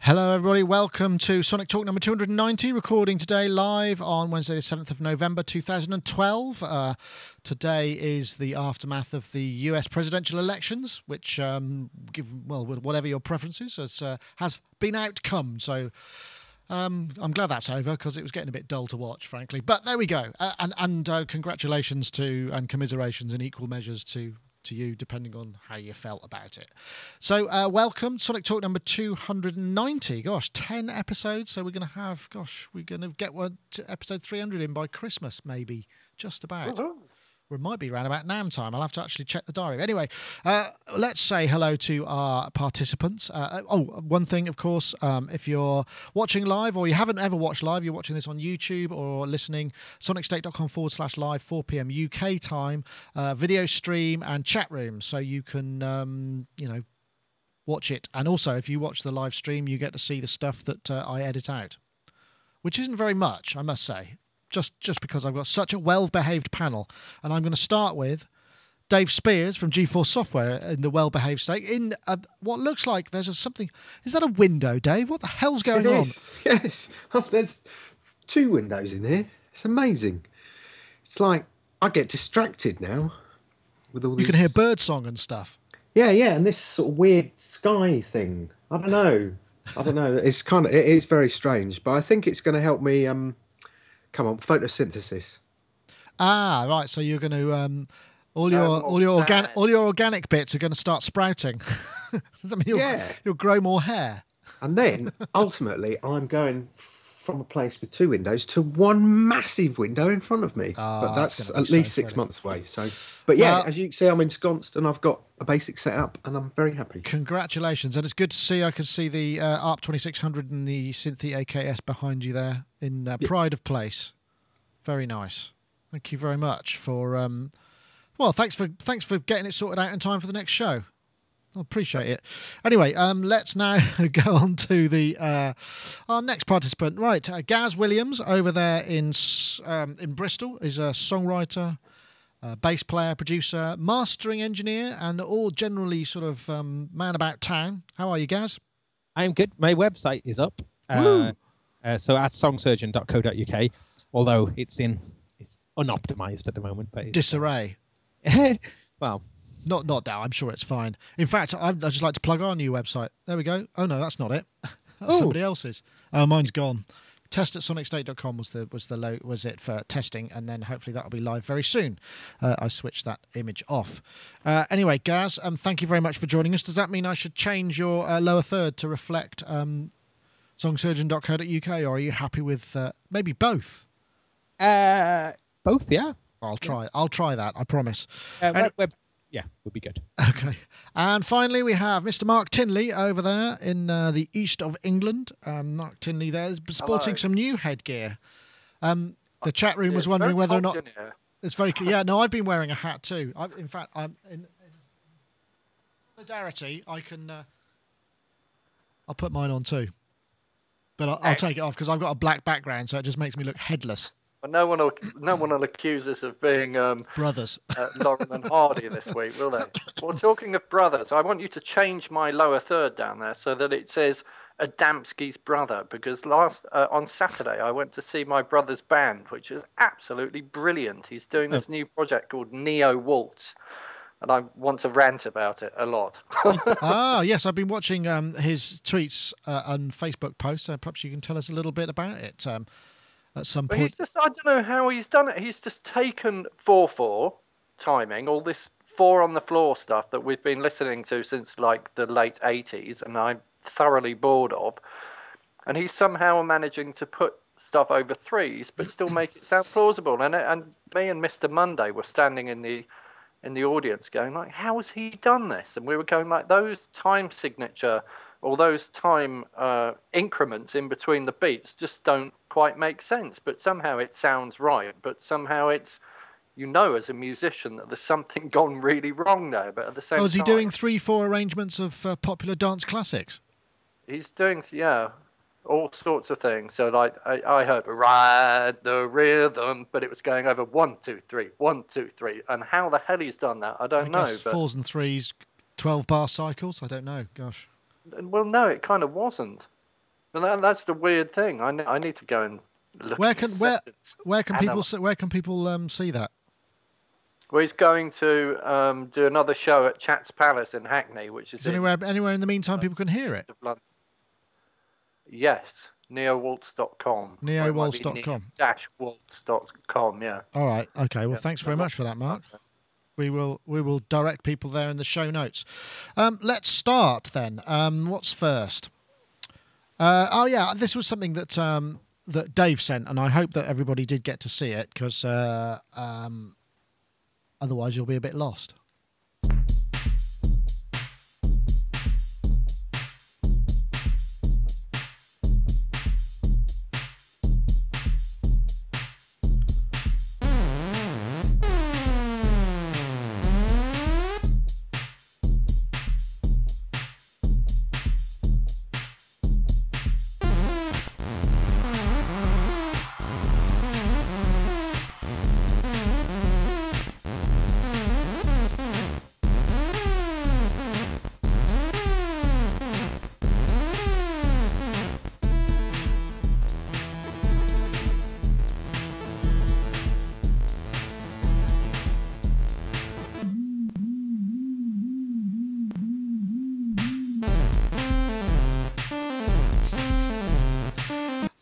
Hello everybody, welcome to Sonic Talk number 290, recording today live on Wednesday the 7th of November 2012. Today is the aftermath of the US presidential elections, which, whatever your preferences, has been outcome. So I'm glad that's over because it was getting a bit dull to watch, frankly. But there we go. And congratulations to and commiserations in equal measures to you, depending on how you felt about it. So welcome, Sonic Talk number 290. Gosh, 10 episodes. So we're going to get one to episode 300 in by Christmas, maybe, just about. Woohoo. Or it might be around about NAMM time. I'll have to actually check the diary. Anyway, let's say hello to our participants. One thing, of course, if you're watching live or you haven't ever watched live, you're watching this on YouTube or listening, sonicstate.com/live, 4 p.m. UK time, video stream and chat room. So you can, watch it. And also, if you watch the live stream, you get to see the stuff that I edit out, which isn't very much, I must say. Just because I've got such a well-behaved panel. And I'm going to start with Dave Spears from G4 Software in the well-behaved state. In what looks like there's something... Is that a window, Dave? What the hell's going on? Yes. There's two windows in here. It's amazing. It's like I get distracted now with all these... You can hear birdsong and stuff. Yeah, and this sort of weird sky thing. I don't know. It is very strange, but I think it's going to help me... Come on, photosynthesis. Ah, right. So you're going to all your organic bits are going to start sprouting. Does that mean you'll grow more hair? And then ultimately, I'm going from a place with two windows to one massive window in front of me. But that's at least 6 months away. So, but yeah, as you can see, I'm ensconced and I've got a basic setup, and I'm very happy. Congratulations, and it's good to see. I can see the ARP 2600 and the Synthi AKS behind you there in pride of place. Very nice. Thank you very much for. Thanks for getting it sorted out in time for the next show. I appreciate it. Anyway, let's now go on to the our next participant. Right, Gaz Williams over there in Bristol is a songwriter, bass player, producer, mastering engineer, and all generally sort of man about town. How are you, Gaz? I'm good. My website is up. So at songsurgeon.co.uk, although it's unoptimized at the moment. But disarray. Well. Not now. I'm sure it's fine. In fact, I'd just like to plug our new website. There we go. Oh no, that's not it. That's somebody else's. Oh, mine's gone. Test at sonicstate.com was it for testing, and then hopefully that'll be live very soon. I switched that image off. Anyway, Gaz, thank you very much for joining us. Does that mean I should change your lower third to reflect songsurgeon.co.uk, or are you happy with maybe both? Both, yeah. I'll try that. I promise. Yeah, would be good. Okay. And finally, we have Mr. Mark Tinley over there in the east of England. Mark Tinley there is sporting some new headgear. The chat room was wondering whether or not... It's very... Yeah, no, I've been wearing a hat too. In fact, I'm in solidarity, I can... I'll put mine on too. But I'll take it off because I've got a black background, so it just makes me look headless. Well, no one will accuse us of being brothers, Lauren and Hardy this week, will they? Well, talking of brothers, I want you to change my lower third down there so that it says Adamski's brother, because on Saturday I went to see my brother's band, which is absolutely brilliant. He's doing this new project called Neo Waltz, and I want to rant about it a lot. Yes, I've been watching his tweets and Facebook posts. Perhaps you can tell us a little bit about it. At some point. I don't know how he's done it. He's just taken 4/4 timing, all this 4 on the floor stuff that we've been listening to since like the late 80s, and I'm thoroughly bored of. And he's somehow managing to put stuff over 3s, but still make it sound plausible. And me and Mr. Monday were standing in the audience going like, how has he done this? And we were going like, those time signature, all those time increments in between the beats just don't quite make sense, but somehow it sounds right, but somehow it's, as a musician that there's something gone really wrong there, but at the same time... is he doing 3/4 arrangements of popular dance classics? He's doing, all sorts of things. So like I heard ride the rhythm, but it was going over 1 2 3 1 2 3, and how the hell he's done that I don't know. But 4s and 3s, 12 bar cycles, I don't know. Gosh. Well, no, it kind of wasn't. And that's the weird thing. I need to go and look. Where can people see that? Well, he's going to do another show at Chat's Palace in Hackney, which is anywhere in the meantime people can hear it. Yes, neowaltz.com. Neowaltz.com. -waltz.com. Yeah. All right. Okay. Well, thanks very much for that, Mark. We will direct people there in the show notes. Let's start then. What's first? This was something that that Dave sent, and I hope that everybody did get to see it, because otherwise you'll be a bit lost.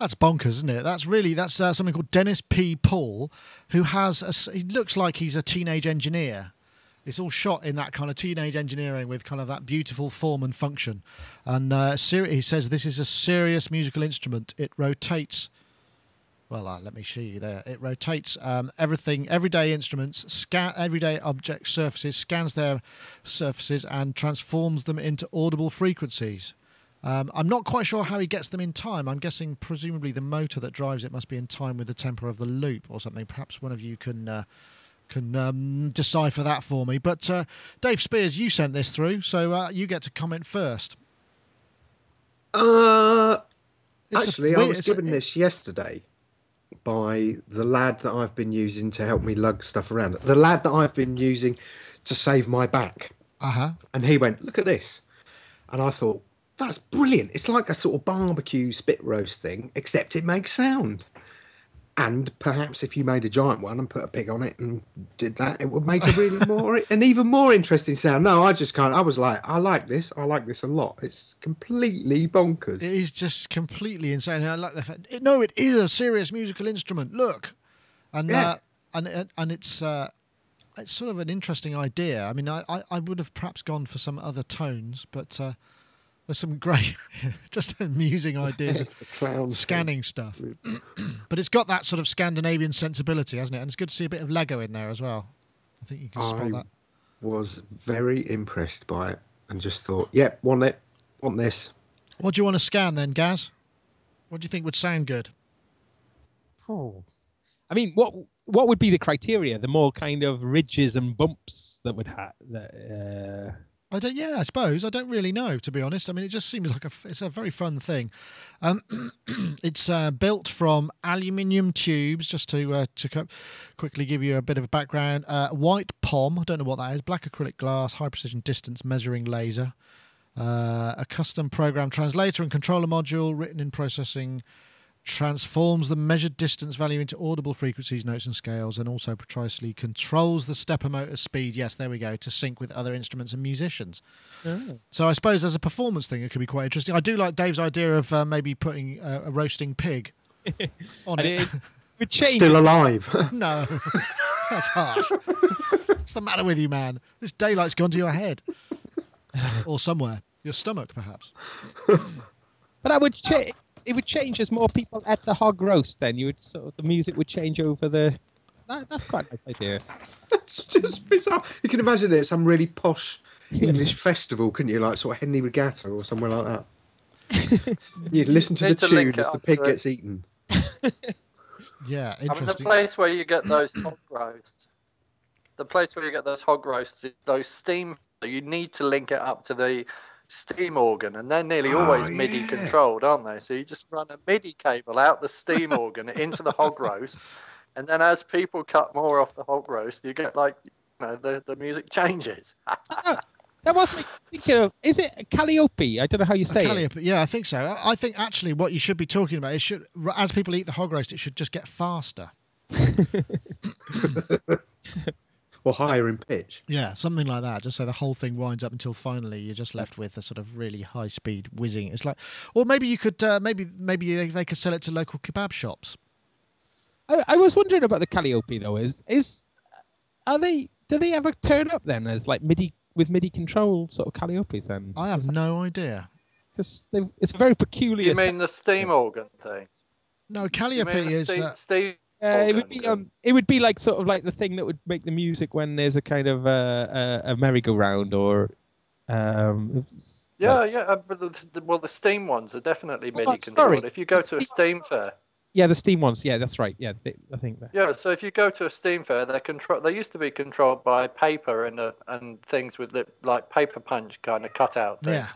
That's bonkers, isn't it? That's something called Dennis P. Paul, who he looks like he's a teenage engineer. It's all shot in that kind of teenage engineering with kind of that beautiful form and function. And he says this is a serious musical instrument. It rotates. Well, let me show you there. It rotates everything, everyday instruments, everyday object surfaces, scans their surfaces and transforms them into audible frequencies. I'm not quite sure how he gets them in time. I'm guessing presumably the motor that drives it must be in time with the tempo of the loop or something. Perhaps one of you can decipher that for me. But Dave Spears, you sent this through, so you get to comment first. Actually, I was given this yesterday by the lad that I've been using to help me lug stuff around. The lad that I've been using to save my back. And he went, look at this. And I thought, that's brilliant. It's like a sort of barbecue spit roast thing, except it makes sound. And perhaps if you made a giant one and put a pig on it and did that, it would make a really an even more interesting sound. No, I was like, I like this. I like this a lot. It's completely bonkers. It is just completely insane. I like the fact. No, it is a serious musical instrument. Look, and it's sort of an interesting idea. I mean, I would have perhaps gone for some other tones, but. There's some great, just amusing ideas of scanning stuff. But it's got that sort of Scandinavian sensibility, hasn't it? And it's good to see a bit of Lego in there as well. I think you can spot that. I was very impressed by it and just thought, yep, want this. What do you want to scan then, Gaz? What do you think would sound good? Oh, I mean, what would be the criteria? The more kind of ridges and bumps that would have I suppose. I don't really know, to be honest. I mean, it just seems like it's a very fun thing. It's built from aluminium tubes, just to quickly give you a bit of a background. White POM, I don't know what that is, black acrylic glass, high-precision distance measuring laser. A custom program translator and controller module written in processing transforms the measured distance value into audible frequencies, notes and scales, and also precisely controls the stepper motor speed, yes, there we go, to sync with other instruments and musicians. Oh. So I suppose as a performance thing, it could be quite interesting. I do like Dave's idea of maybe putting a roasting pig on it. Still alive. No, that's harsh. What's the matter with you, man? This daylight's gone to your head. Or somewhere. Your stomach, perhaps. But that would it would change as more people at the hog roast. Then the music would change over the. That's quite a nice idea. That's just bizarre. You can imagine it at some really posh English festival, couldn't you? Like sort of Henley Regatta or somewhere like that. You'd listen to the tune as the pig gets eaten. Yeah, interesting. I mean, the place where you get those hog roasts. The place where you get those hog roasts is those steam. You need to link it up to the steam organ, and they're nearly always MIDI controlled, aren't they? So you just run a MIDI cable out the steam organ into the hog roast, and then as people cut more off the hog roast, you get the music changes. That was me thinking of. Is it Calliope? I don't know how you say Calliope, it. yeah, I think so. I think actually what you should be talking about is as people eat the hog roast, it should just get faster. Or higher in pitch. Yeah, something like that. Just so the whole thing winds up until finally you're just left with a sort of really high speed whizzing. It's like, or maybe you could, maybe they could sell it to local kebab shops. I was wondering about the Calliope though. Do they ever turn up then as like MIDI controlled sort of Calliopes then? I have no idea. Because it's a very peculiar. You mean the steam organ thing? No, Calliope is. Steam it would be like sort of like the thing that would make the music when there's a kind of a merry-go-round or. But the steam ones are definitely MIDI controlled. Sorry. If you go to a steam fair. Yeah, the steam ones. Yeah, that's right. Yeah, I think that. Yeah, so if you go to a steam fair, they used to be controlled by paper and things with like paper punch kind of cutout things. Yeah.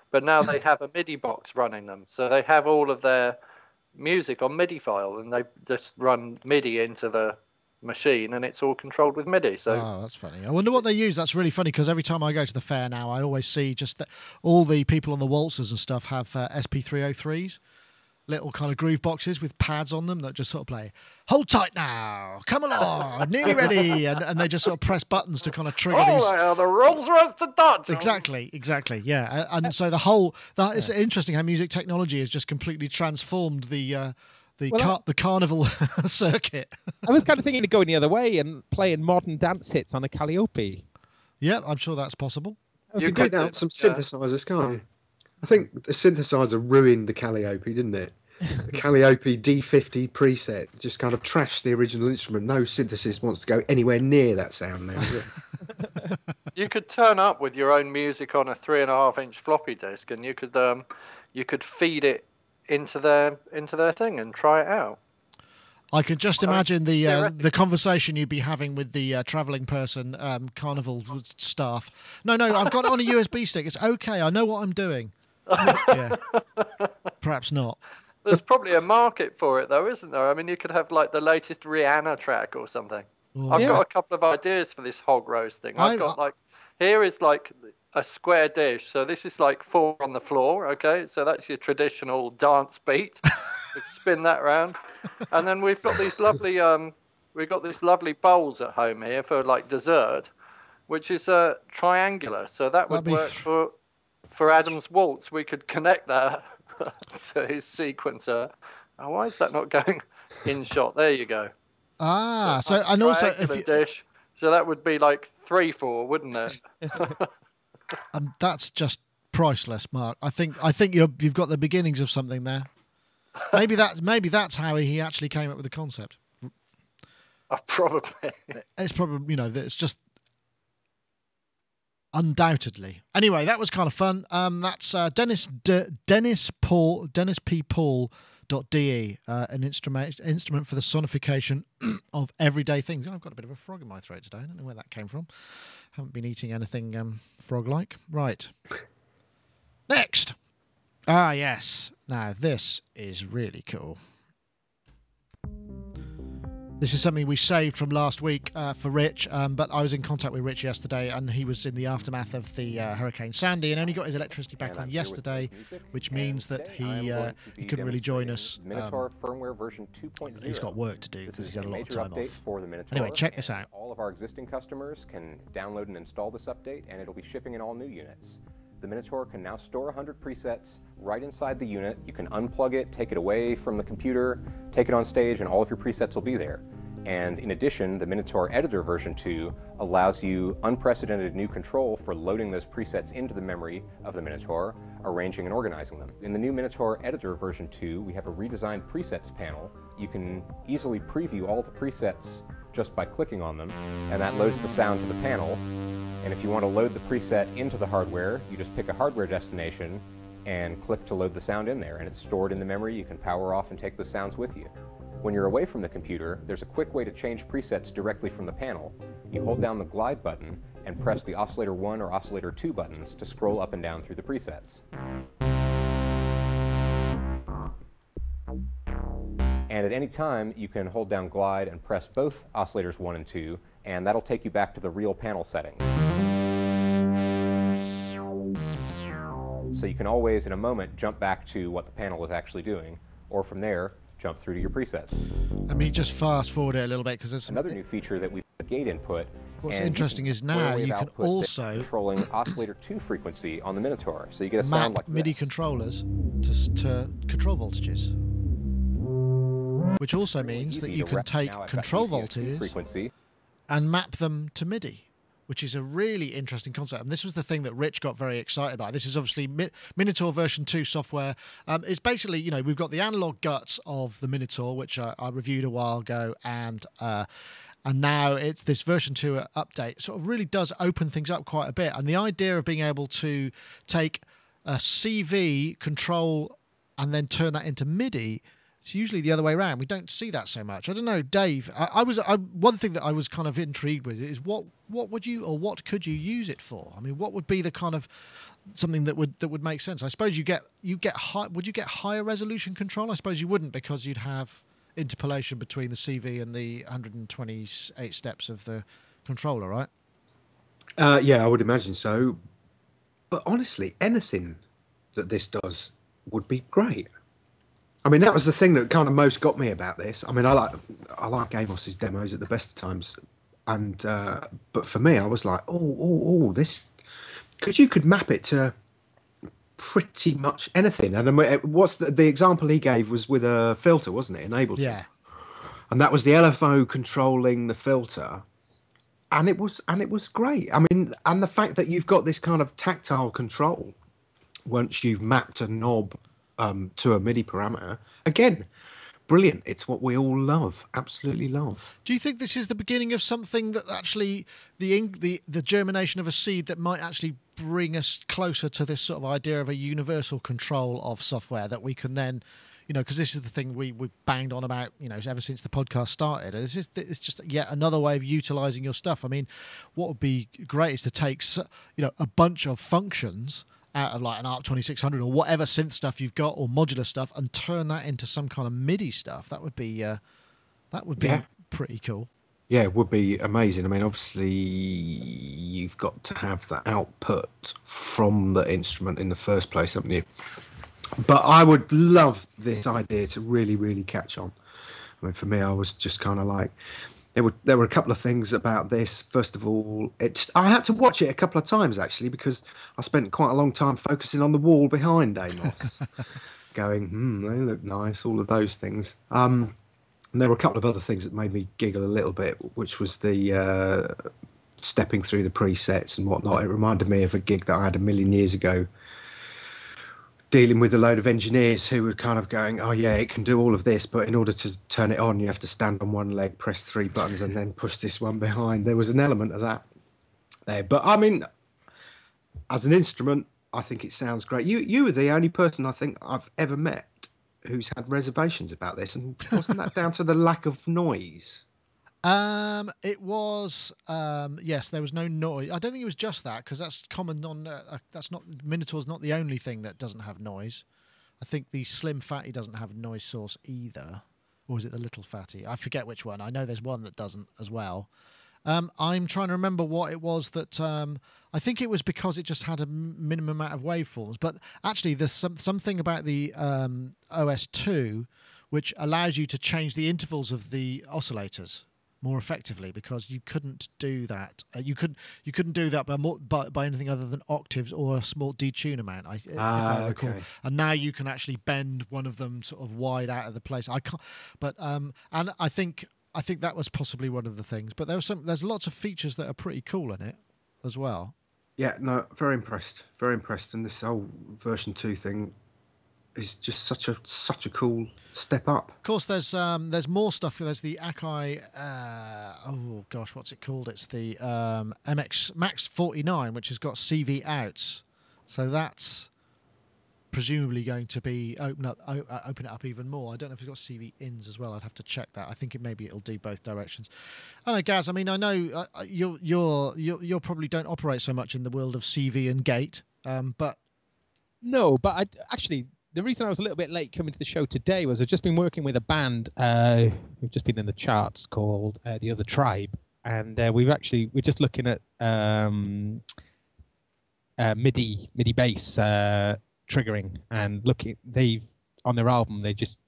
But now they have a MIDI box running them, so they have all of their music on MIDI file, and they just run MIDI into the machine, and it's all controlled with MIDI. So that's funny. I wonder what they use. That's really funny because every time I go to the fair now, I always see just all the people on the waltzers and stuff have SP303s. Little kind of groove boxes with pads on them that just sort of play, hold tight now, come along, nearly ready, and they just sort of press buttons to kind of trigger these. Oh, the rules are to dodge. Exactly, yeah. And so it's interesting how music technology has just completely transformed the carnival circuit. I was kind of thinking of going the other way and playing modern dance hits on a Calliope. Yeah, I'm sure that's possible. You could do that with some synthesizers, can't you? I think the synthesizer ruined the Calliope, didn't it? The Calliope D50 preset just kind of trashed the original instrument. No synthesis wants to go anywhere near that sound now. You could turn up with your own music on a 3.5-inch floppy disk, and you could feed it into their thing and try it out. I could just imagine the conversation you'd be having with the travelling person, carnival staff. No, I've got it on a USB stick. It's okay. I know what I'm doing. Yeah. Perhaps not. There's probably a market for it, though, isn't there? I mean, you could have like the latest Rihanna track or something. I've got a couple of ideas for this hog roasting. Here is like a square dish. So this is like 4 on the floor. Okay, so that's your traditional dance beat. Spin that round, and then we've got these lovely bowls at home here for like dessert, which is triangular. So that would work for Adam's waltz. We could connect that to his sequencer. Oh, why is that not going in shot? There you go. So and also if dish. So that would be like 3/4, wouldn't it? That's just priceless, Mark. I think you've got the beginnings of something there. Maybe that's how he actually came up with the concept. Probably. It's probably it's just undoubtedly. Anyway, that was kind of fun. That's Dennis P. Paul.de, an instrument for the sonification of everyday things. I've got a bit of a frog in my throat today. I don't know where that came from. Haven't been eating anything frog-like. Right. Next. Yes. Now, this is really cool. This is something we saved from last week for Rich, but I was in contact with Rich yesterday, and he was in the aftermath of the Hurricane Sandy and only got his electricity back on yesterday, which means that he couldn't really join us. Minotaur firmware version 2.0. He's got work to do because he's had a lot of time off. For the Minotaur, anyway, check this out. All of our existing customers can download and install this update, and it'll be shipping in all new units. The Minotaur can now store 100 presets right inside the unit. You can unplug it, take it away from the computer, take it on stage, and all of your presets will be there. And in addition, the Minotaur Editor version 2 allows you unprecedented new control for loading those presets into the memory of the Minotaur, arranging and organizing them. In the new Minotaur Editor version 2, we have a redesigned presets panel. You can easily preview all the presets just by clicking on them, and that loads the sound to the panel. And if you want to load the preset into the hardware, you just pick a hardware destination and click to load the sound in there, and it's stored in the memory. You can power off and take the sounds with you. When you're away from the computer, there's a quick way to change presets directly from the panel. You hold down the glide button and press the oscillator 1 or oscillator 2 buttons to scroll up and down through the presets. And at any time, you can hold down glide and press both oscillators 1 and 2, and that'll take you back to the real panel settings. So you can always, in a moment, jump back to what the panel is actually doing, or from there, jump through to your presets. Let me just fast forward it a little bit because there's another new feature that we've got gate input. What's interesting is now you can also controlling oscillator 2 frequency on the Minotaur, so you get a sound like MIDI this. controllers to control voltages, which also means that you can take control voltages and map them to MIDI, which is a really interesting concept. And this was the thing that Rich got very excited about. This is obviously Minotaur version 2 software. It's basically, you know, we've got the analog guts of the Minotaur, which I reviewed a while ago, and now it's this version 2 update. Sort of really does open things up quite a bit. And the idea of being able to take a CV control and then turn that into MIDI, it's usually the other way around. We don't see that so much. I don't know, Dave. One thing that I was kind of intrigued with is what would you, or what could you use it for? I mean, what would be the kind of something that would make sense? I suppose would you get higher resolution control? I suppose you wouldn't, because you'd have interpolation between the CV and the 128 steps of the controller, right? Yeah, I would imagine so. But honestly, anything that this does would be great. I mean, that was the thing that kind of most got me about this. I mean, I like Amos's demos at the best of times, and but for me, I was like, this, because you could map it to pretty much anything. And what's the example he gave was with a filter, wasn't it? Enabled. Yeah. And that was the LFO controlling the filter, and it was great. I mean, and the fact that you've got this kind of tactile control once you've mapped a knob to a MIDI parameter, again, brilliant. It's what we all love, absolutely love. Do you think this is the beginning of something that actually the germination of a seed that might actually bring us closer to this sort of idea of a universal control of software that we can then, you know, because this is the thing we banged on about, you know, ever since the podcast started. It's just yet another way of utilizing your stuff. I mean, what would be great is to take, you know, a bunch of functions out of like an ARP 2600 or whatever synth stuff you've got, or modular stuff, and turn that into some kind of MIDI stuff. That would be pretty cool. Yeah, it would be amazing. I mean, obviously, you've got to have the output from the instrument in the first place, haven't you? But I would love this idea to really, really catch on. I mean, for me, I was just kind of like, there were a couple of things about this. First of all, I had to watch it a couple of times, actually, because I spent quite a long time focusing on the wall behind Amos, going, they look nice, all of those things. And there were a couple of other things that made me giggle a little bit, which was the stepping through the presets and whatnot. It reminded me of a gig that I had a million years ago, dealing with a load of engineers who were kind of going, oh yeah, it can do all of this, but in order to turn it on, you have to stand on one leg, press 3 buttons, and then push this one behind. There was an element of that there. But I mean, as an instrument, I think it sounds great. You were the only person I think I've ever met who's had reservations about this, and wasn't that down to the lack of noise? It was, yes, there was no noise. I don't think it was just that, because that's common on, that's not, Minotaur's not the only thing that doesn't have noise. I think the Slim Fatty doesn't have a noise source either. Or is it the Little Fatty? I forget which one. I know there's one that doesn't as well. I'm trying to remember what it was that, I think it was because it just had a minimum amount of waveforms. But actually, there's something about the OS 2 which allows you to change the intervals of the oscillators more effectively, because you couldn't do that. You couldn't do that by anything other than octaves or a small detune amount. If I recall. Okay. And now you can actually bend one of them sort of wide out of the place. I can't, but and I think that was possibly one of the things. But there's lots of features that are pretty cool in it as well. Yeah, no, very impressed, and this whole version 2 thing is just such a cool step up. Of course, there's more stuff. There's the Akai, oh gosh, what's it called? It's the MX Max 49, which has got CV outs. So that's presumably going to be open it up even more. I don't know if it's got CV ins as well. I'd have to check that. I think maybe it'll do both directions. I don't know, Gaz. I mean, I know you probably don't operate so much in the world of CV and gate, but no, but actually. The reason I was a little bit late coming to the show today was I've just been working with a band who've just been in the charts called The Other Tribe, and we're just looking at MIDI bass triggering, and they've on their album they're just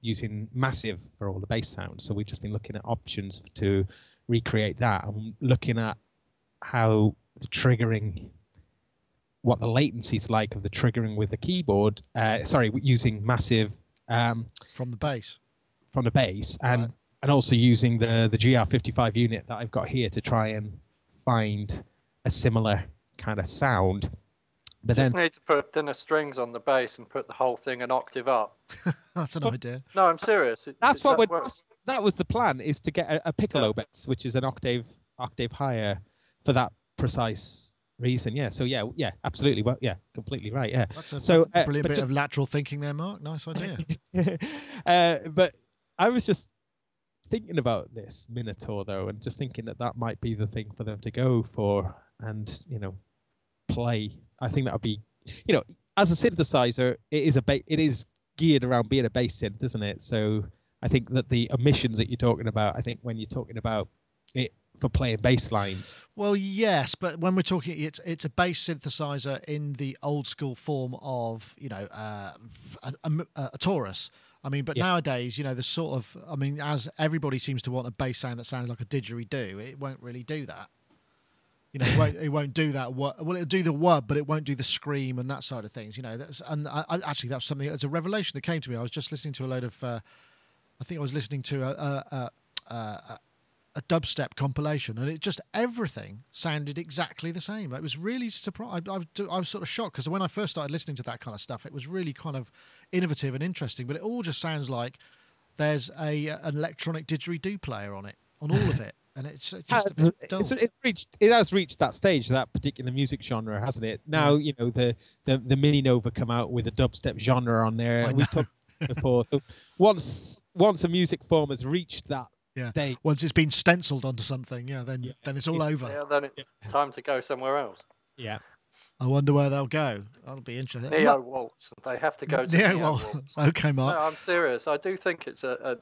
using Massive for all the bass sounds. So we've just been looking at options to recreate that, and looking at how the triggering, what the latency is like of the triggering with the keyboard. Using Massive from the bass, and also using the GR55 unit that I've got here to try and find a similar kind of sound. But just need to put thinner strings on the bass and put the whole thing an octave up. That's an idea. No, I'm serious. That was the plan, is to get a piccolo bass, which is an octave higher, for that precise reason. Yeah. So yeah, absolutely. Well, yeah, completely right. Yeah. That's a brilliant bit of lateral thinking there, Mark. Nice idea. But I was just thinking about this Minotaur though, and just thinking that might be the thing for them to go for, and play. I think that would be, as a synthesizer, it is geared around being a bass synth, isn't it? So I think that the omissions that you're talking about, I think when you're talking about it for playing bass lines. Well, yes, but when we're talking, it's a bass synthesizer in the old school form of, a Taurus. I mean, but nowadays, the sort of, as everybody seems to want a bass sound that sounds like a didgeridoo, it won't really do that. It won't do that. Well, it'll do the wub, but it won't do the scream and that side of things. Actually, that's something. It's a revelation that came to me. I was just listening to a load of. I think I was listening to a dubstep compilation, and everything sounded exactly the same. It was really surprised. I was sort of shocked, because when I first started listening to that kind of stuff, it was really kind of innovative and interesting. But it all just sounds like there's an electronic didgeridoo player on all of it. And it has reached that stage, that particular music genre, hasn't it? Now, the Mini Nova come out with a dubstep genre on there. We talked before. So once a music form has reached that stage, once it's been stenciled onto something, then it's all over. Yeah, then it's time to go somewhere else. Yeah. I wonder where they'll go. That'll be interesting. Neo Waltz. They have to go to Neo Waltz. Okay, Mark. No, I'm serious. I do think it's a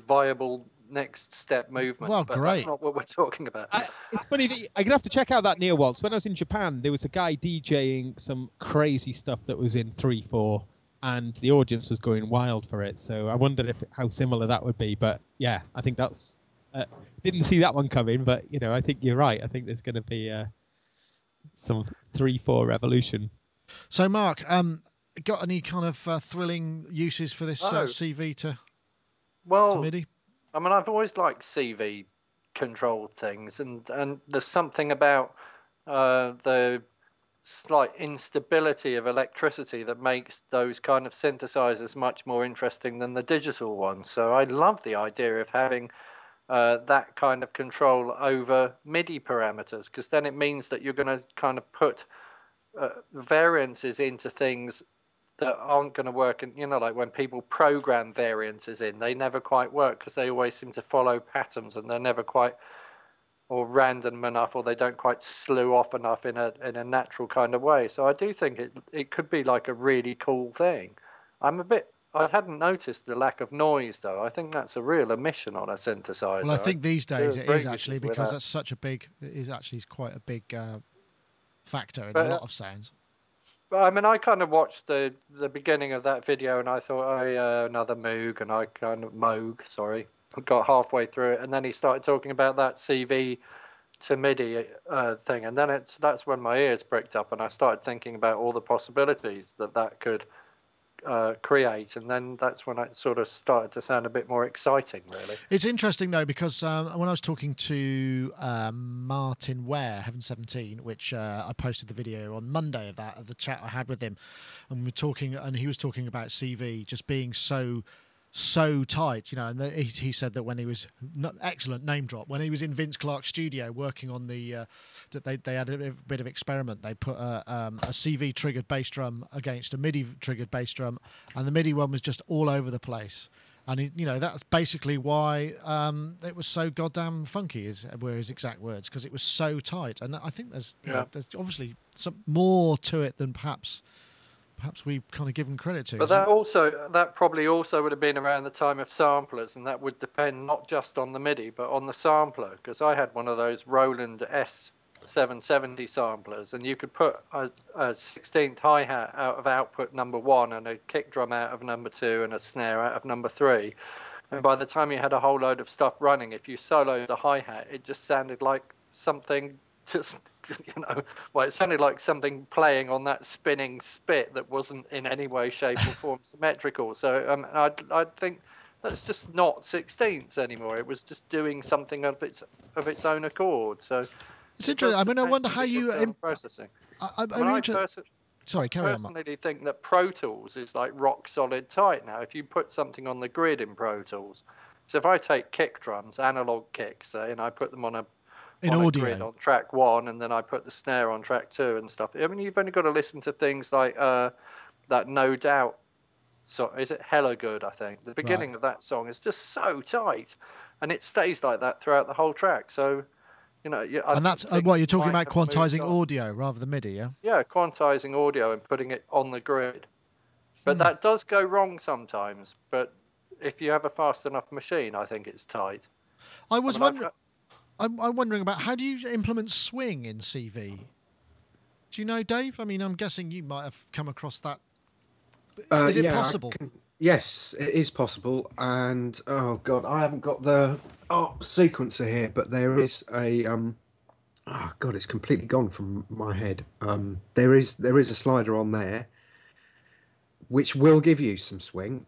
viable next step movement. Well, but great. That's not what we're talking about. It's funny that I'm gonna have to check out that Neo Waltz. When I was in Japan, there was a guy DJing some crazy stuff that was in 3/4, and the audience was going wild for it. So I wondered how similar that would be. But yeah, I think that's didn't see that one coming. But I think you're right. I think there's going to be some 3/4 revolution. So Mark, got any kind of thrilling uses for this CV to MIDI? I mean, I've always liked CV controlled things, and there's something about the slight instability of electricity that makes those kind of synthesizers much more interesting than the digital ones. So I love the idea of having that kind of control over MIDI parameters, because then it means that you're going to kind of put variances into things that aren't going to work. And like when people program variances in, they never quite work, because they always seem to follow patterns, and they're never quite or random enough, or they don't quite slew off enough in a natural kind of way. So I do think it could be like a really cool thing. I hadn't noticed the lack of noise, though. I think that's a real omission on a synthesizer. Well, I think these days it is actually, because that's such a big. It is actually quite a big factor in a lot of sounds. I mean, I kind of watched the beginning of that video, and I thought, oh yeah, another Moog, and I got halfway through it, and then he started talking about that CV to MIDI thing, and then that's when my ears pricked up, and I started thinking about all the possibilities that could create, and then that's when it sort of started to sound a bit more exciting, really. It's interesting though, because when I was talking to Martin Ware, Heaven 17, which I posted the video on Monday of the chat I had with him, and he was talking about CV just being so tight, and he said that when he was excellent name drop, when he was in Vince Clarke's studio working on the they had a bit of experiment. They put a CV triggered bass drum against a MIDI triggered bass drum, and the MIDI one was just all over the place. And that's basically why it was so goddamn funky, were his exact words, because it was so tight. And I think there's obviously some more to it than perhaps we've kind of given credit to. But that probably also would have been around the time of samplers, and that would depend not just on the MIDI but on the sampler, because I had one of those Roland S 770 samplers, and you could put a 16th hi-hat out of output number 1 and a kick drum out of number 2 and a snare out of number 3. And by the time you had a whole load of stuff running, if you soloed the hi-hat, it just sounded like something just, well, it sounded like something playing on that spinning spit that wasn't in any way, shape or form symmetrical. So I think that's just not 16ths anymore. It was just doing something of its own accord. So it's interesting. I mean, I wonder how you processing. Sorry, carry on. I personally think that Pro Tools is like rock solid tight now. If you put something on the grid in Pro Tools, so if I take kick drums, analog kicks, say, and I put them on a grid on track 1, and then I put the snare on track 2 and stuff. I mean, you've only got to listen to things like that No Doubt. So is it Hella Good? I think the beginning of that song is just so tight, and it stays like that throughout the whole track. So. And that's what you're talking about, quantizing audio rather than MIDI, yeah? Yeah, quantizing audio and putting it on the grid. But that does go wrong sometimes. But if you have a fast enough machine, I think it's tight. I'm wondering about how do you implement swing in CV? Do you know, Dave? I mean, I'm guessing you might have come across that. Is it possible? Yes, it is possible, and oh god, I haven't got the sequencer here, but there is a oh god, it's completely gone from my head. There is a slider on there which will give you some swing,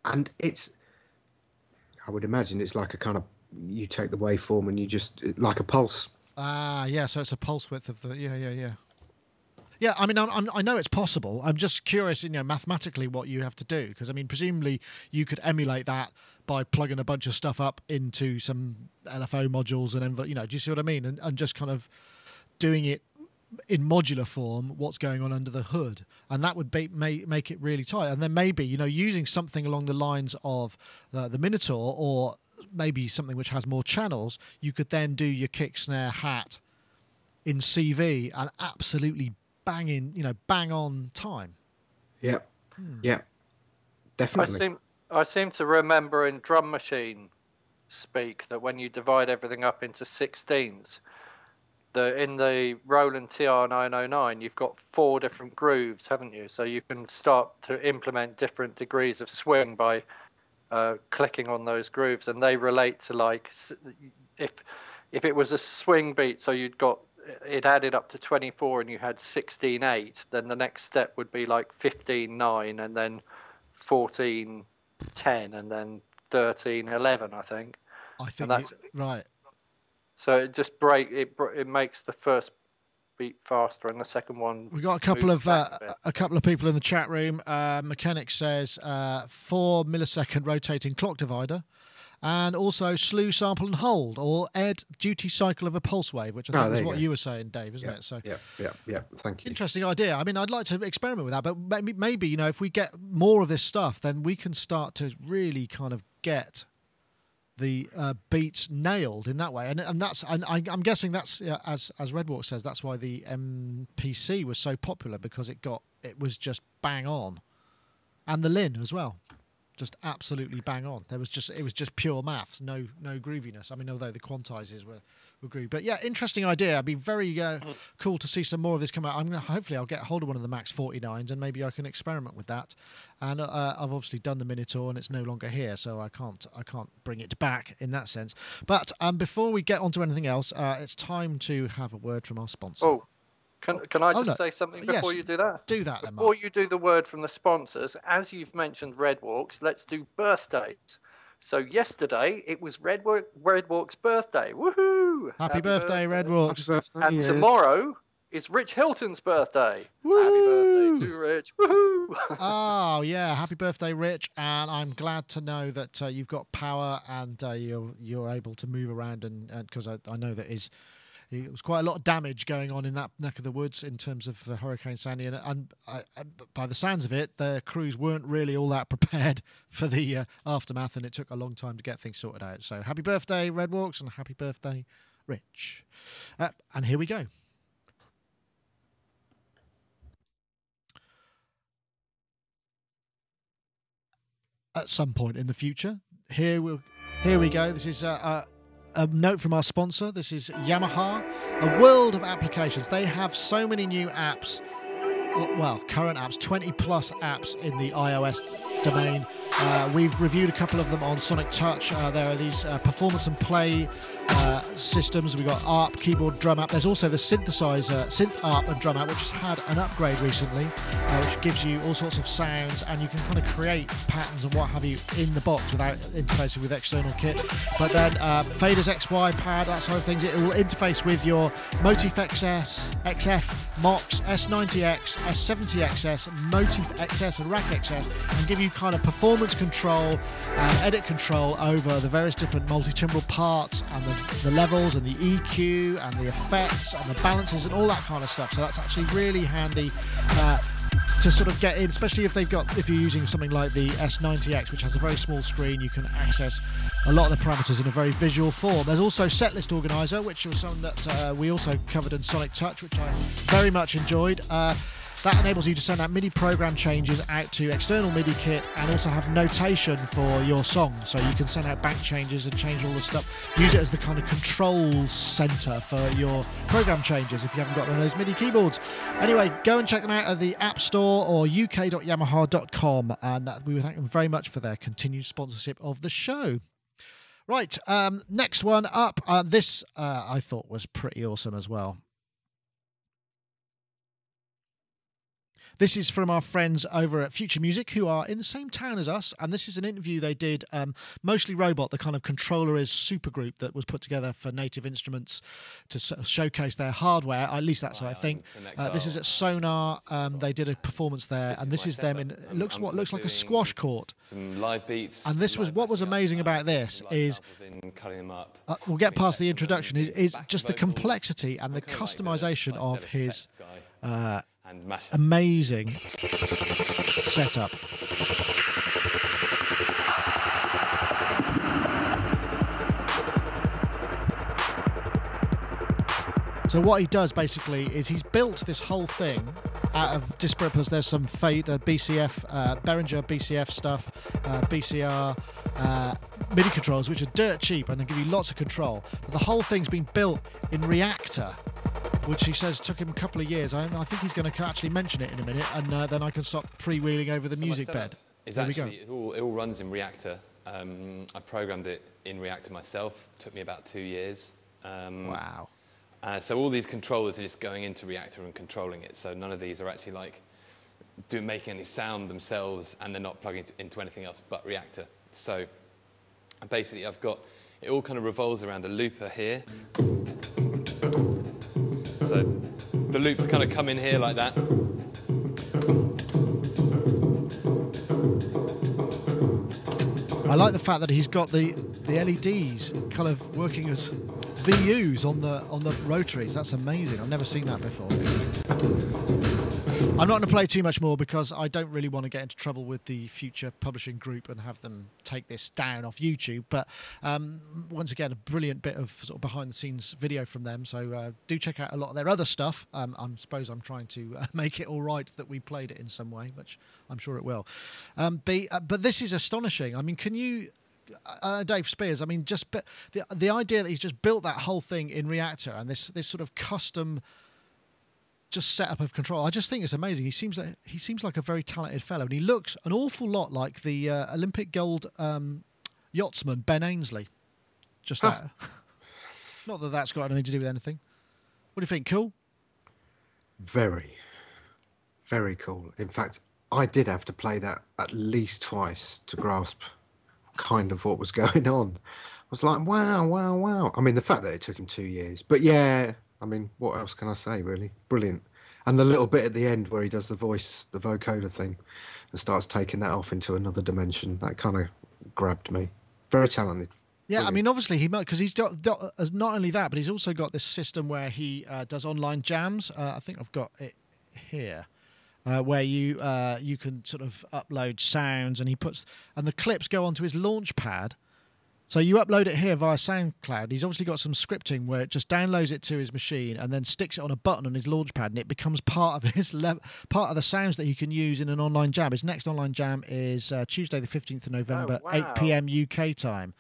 and I would imagine it's like a kind of, you take the waveform and you just like a pulse. Yeah, so it's a pulse width of the yeah. Yeah, I mean, I know it's possible. I'm just curious, mathematically what you have to do, because I mean, presumably you could emulate that by plugging a bunch of stuff up into some LFO modules and do you see what I mean? And just kind of doing it in modular form, what's going on under the hood, and that would make it really tight. And then maybe using something along the lines of the Minotaur, or maybe something which has more channels, you could then do your kick, snare, hat in CV and absolutely bang on time. Yeah, yeah, definitely. I seem to remember in drum machine speak that when you divide everything up into 16ths, in the Roland TR-909, you've got 4 different grooves, haven't you? So you can start to implement different degrees of swing by clicking on those grooves, and they relate to, like, if it was a swing beat, so it added up to 24 and you had 16/8, then the next step would be like 15/9 and then 14/10 and then 13/11, I think. That's right. So it just it makes the first beat faster and the second one. We got a couple of people in the chat room. Mechanic says 4 millisecond rotating clock divider. And also slew, sample and hold, or Ed duty cycle of a pulse wave, which I think is what you were saying, Dave, isn't it? So yeah. Thank you. Interesting idea. I mean, I'd like to experiment with that, but maybe if we get more of this stuff, then we can start to really kind of get the beats nailed in that way. And that's I'm guessing that's as Redwalk says, that's why the MPC was so popular, because it was just bang on, and the Lin as well. Just absolutely bang on. It was just pure maths, no grooviness. I mean, although the quantizers were groovy, but yeah, interesting idea. It'd be very cool to see some more of this come out. Hopefully I'll get hold of one of the Max 49s and maybe I can experiment with that. And I've obviously done the Minotaur and it's no longer here, so I can't bring it back in that sense. But before we get on to anything else, it's time to have a word from our sponsor. Oh. Can I just say something before you do that? Do that, then, before you do the word from the sponsors, as you've mentioned Redwalks, let's do birthdays. So yesterday, it was Redwalk's birthday. Woohoo! Happy birthday, Redwalks. And tomorrow is Rich Hilton's birthday. Woo! Happy birthday to Rich. Woohoo! Oh, yeah. Happy birthday, Rich. And I'm glad to know that you've got power and you're able to move around, and because I know that it was quite a lot of damage going on in that neck of the woods in terms of Hurricane Sandy, and by the sounds of it, the crews weren't really all that prepared for the aftermath, and it took a long time to get things sorted out. So happy birthday, Redwalks, and happy birthday, Rich. And here we go. At some point in the future, here we go. This is a note from our sponsor. This is Yamaha, a world of applications. They have so many new apps. Well, current apps, 20 plus apps in the iOS domain. We've reviewed a couple of them on Sonic Touch. There are these performance and play systems. We've got ARP, keyboard, drum app. There's also the synthesizer, synth ARP and drum app, which has had an upgrade recently, which gives you all sorts of sounds, and you can kind of create patterns and what have you in the box without interfacing with external kit. But then Faders XY pad, that sort of things. It will interface with your Motif XS, XF, MOX, S90X, S70XS, Motif XS and Rack XS, and give you kind of performance control and edit control over the various different multi-timbral parts and the levels and the EQ and the effects and the balances and all that kind of stuff. So that's actually really handy to sort of get in, especially if you're using something like the S90X, which has a very small screen. You can access a lot of the parameters in a very visual form. There's also Setlist Organizer, which was something that we also covered in Sonic Touch, which I very much enjoyed. That enables you to send out MIDI program changes out to external MIDI kit and also have notation for your song. So you can send out bank changes and change all the stuff. Use it as the kind of control center for your program changes if you haven't got one of those MIDI keyboards. Anyway, go and check them out at the App Store or uk.yamaha.com. And we thank them very much for their continued sponsorship of the show. Right, next one up. This I thought was pretty awesome as well. This is from our friends over at Future Music, who are in the same town as us, and this is an interview they did, mostly Robot, the kind of Controlerism supergroup that was put together for Native Instruments to showcase their hardware. At least that's what I think. This is at Sonar. They did a performance there, and this is them in what looks like a squash court. Some live beats. And this was what was amazing about this is we'll get past the introduction. Is just the complexity and the customization of his. Amazing setup. So what he does basically is he's built this whole thing out of disparate parts. There's some BCF, Behringer BCF stuff, BCR, MIDI controls, which are dirt cheap and they give you lots of control. But the whole thing's been built in Reaktor, which he says took him a couple of years. I think he's going to actually mention it in a minute, and then I can stop freewheeling over the music bed. It all runs in Reaktor. I programmed it in Reaktor myself. It took me about 2 years. Wow. So all these controllers are just going into Reaktor and controlling it. So none of these are actually like making any sound themselves, and they're not plugging into anything else but Reaktor. So basically, I've got it all kind of revolves around a looper here. So the loops kind of come in here like that. I like the fact that he's got the LEDs kind of working as VUs on the rotaries. That's amazing. I've never seen that before. I'm not going to play too much more because I don't really want to get into trouble with the Future Publishing Group and have them take this down off YouTube. But once again, a brilliant bit of sort of behind-the-scenes video from them. So do check out a lot of their other stuff. I suppose I'm trying to make it all right that we played it in some way, which I'm sure it will. But this is astonishing. I mean, can you... Dave Spears, I mean, just the idea that he's just built that whole thing in Reaktor and this sort of custom just setup of control, I just think it's amazing. He seems like a very talented fellow, and he looks an awful lot like the Olympic gold yachtsman Ben Ainsley. Just that. Not that that's got anything to do with anything. What do you think? Cool? Very, very cool. In fact, I did have to play that at least twice to grasp kind of what was going on. I was like, wow, wow, wow. I mean, the fact that it took him 2 years, but yeah, I mean, what else can I say, really? Brilliant. And the little bit at the end where he does the vocoder thing and starts taking that off into another dimension, that kind of grabbed me. Very talented. Yeah, Brilliant. I mean, obviously, because he's got not only that, but he's also got this system where he does online jams. I think I've got it here. Where you can sort of upload sounds, and the clips go onto his launch pad. So you upload it here via SoundCloud. He's obviously got some scripting where it just downloads it to his machine and then sticks it on a button on his launch pad, and it becomes part of part of the sounds that he can use in an online jam. His next online jam is Tuesday, the 15th of November, 8 p.m. UK time.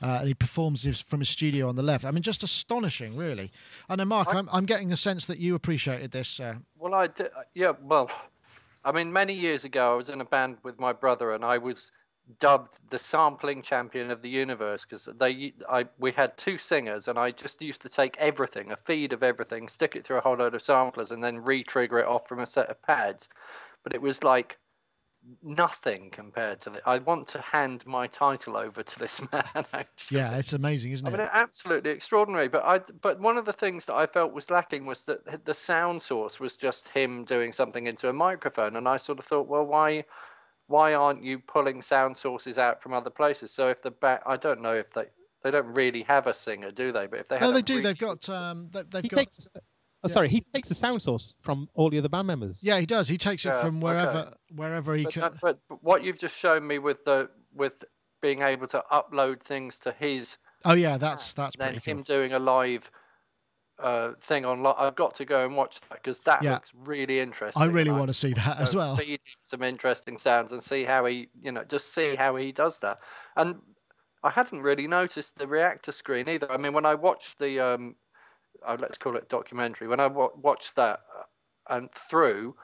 and he performs this from his studio on the left. I mean, just astonishing, really. I know, Mark, I'm getting the sense that you appreciated this. Well, I did. Yeah, well, I mean, many years ago, I was in a band with my brother, and I was dubbed the sampling champion of the universe because we had 2 singers, and I just used to take everything, a feed of everything, stick it through a whole load of samplers, and then re-trigger it off from a set of pads. But it was like nothing compared to I want to hand my title over to this man. Actually. Yeah, it's amazing, isn't it? I mean, absolutely extraordinary. But one of the things that I felt was lacking was that the sound source was just him doing something into a microphone, and I sort of thought, well, why aren't you pulling sound sources out from other places? So if I don't know if they don't really have a singer, do they? But if they they do. They've got Sorry, he takes a sound source from all the other band members. Yeah, he does. He takes it from wherever he can. But what you've just shown me with being able to upload things to his. Oh yeah, that's pretty cool. Then him doing a live thing on. I've got to go and watch that because that looks really interesting. I really want to see that as well. Feed him some interesting sounds and see how he, just see how he does that. And I hadn't really noticed the reactor screen either. I mean, when I watched the let's call it documentary, when I watched that and through,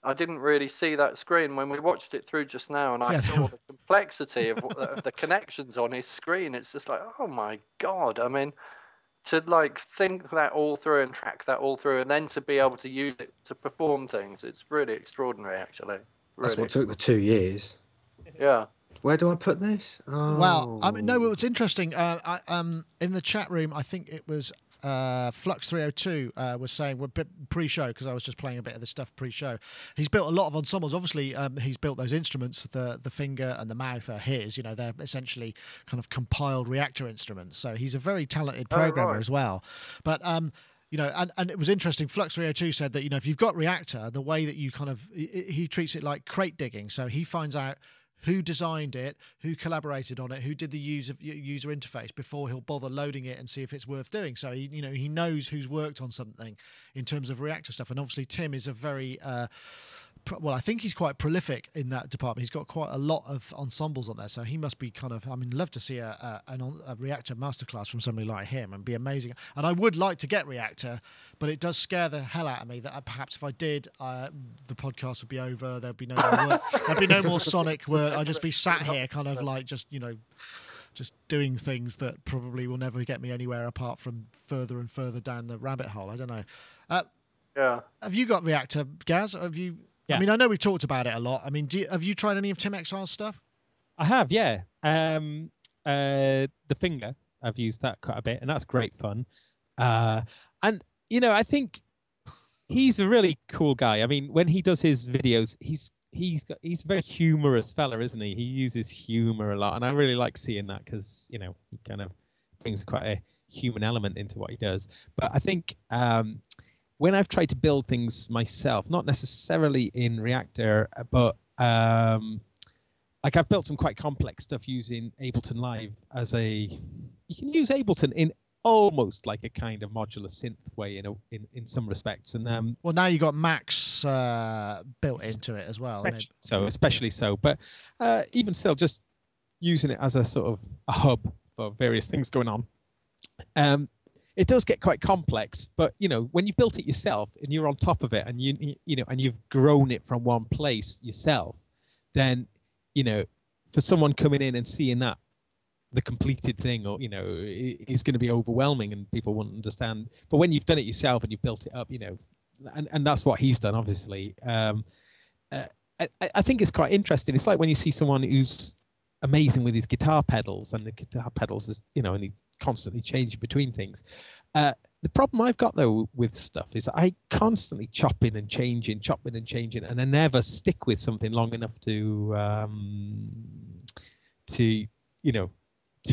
I didn't really see that screen when we watched it through just now, and I saw the complexity of the connections on his screen. It's just like, oh my God. I mean, to like think that all through and track that all through and then to be able to use it to perform things, it's really extraordinary, actually. That's what took the 2 years. Yeah. Where do I put this? Oh. Well, I mean, no, it's interesting. In the chat room, I think it was Flux 302 was saying we're pre-show, because I was just playing a bit of the stuff pre-show. He's built a lot of ensembles. Obviously, he's built those instruments. The finger and the mouth are his. They're essentially kind of compiled Reaktor instruments. So he's a very talented programmer as well. But and it was interesting. Flux 302 said that if you've got Reaktor, the way that you he treats it like crate digging. So he finds out who designed it, who collaborated on it, who did the user interface before he'll bother loading it and see if it's worth doing. So he knows who's worked on something in terms of Reaktor stuff. And obviously Tim is a very I think he's quite prolific in that department. He's got quite a lot of ensembles on there, so he must be love to see a Reaktor masterclass from somebody like him, and be amazing. And I would like to get Reaktor, but it does scare the hell out of me that perhaps if I did, the podcast would be over. There'd be no more work. There'd be no more Sonic work. I'd just be sat here, kind of like just doing things that probably will never get me anywhere apart from further and further down the rabbit hole. I don't know. Have you got Reaktor, Gaz? Have you? Yeah. I mean, I know we've talked about it a lot. I mean, have you tried any of Tim Exile's stuff? I have, yeah. The finger, I've used that quite a bit, and that's great fun. And I think he's a really cool guy. I mean, when he does his videos, he's a very humorous fella, isn't he? He uses humor a lot, and I really like seeing that because he kind of brings quite a human element into what he does. But I think when I've tried to build things myself, not necessarily in Reaktor, but like I've built some quite complex stuff using Ableton Live you can use Ableton in almost like a kind of modular synth way in some respects. And well, now you've got Max built into it as well. Especially so. But even still, just using it as a sort of a hub for various things going on. It does get quite complex, but when you've built it yourself and you're on top of it, and and you've grown it from one place yourself, then for someone coming in and seeing that the completed thing, or is going to be overwhelming, and people won't understand. But when you've done it yourself and you've built it up, and that's what he's done, obviously. I think it's quite interesting. It's like when you see someone who's amazing with his guitar pedals, and the guitar pedals is and he constantly changing between things. The problem I've got though with stuff is I constantly chopping and changing, and I never stick with something long enough to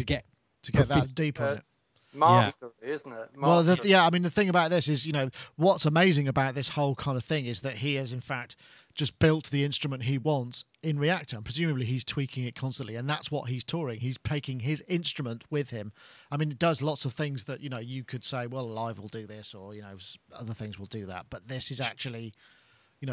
get that deep on it. Mastery, isn't it? Mastery. Well, I mean, the thing about this is, what's amazing about this whole kind of thing is that he has, in fact, just built the instrument he wants in Reaktor, and presumably he's tweaking it constantly, and that's what he's touring. He's taking his instrument with him. I mean, it does lots of things that you could say, well, Live will do this, or other things will do that, but this is actually,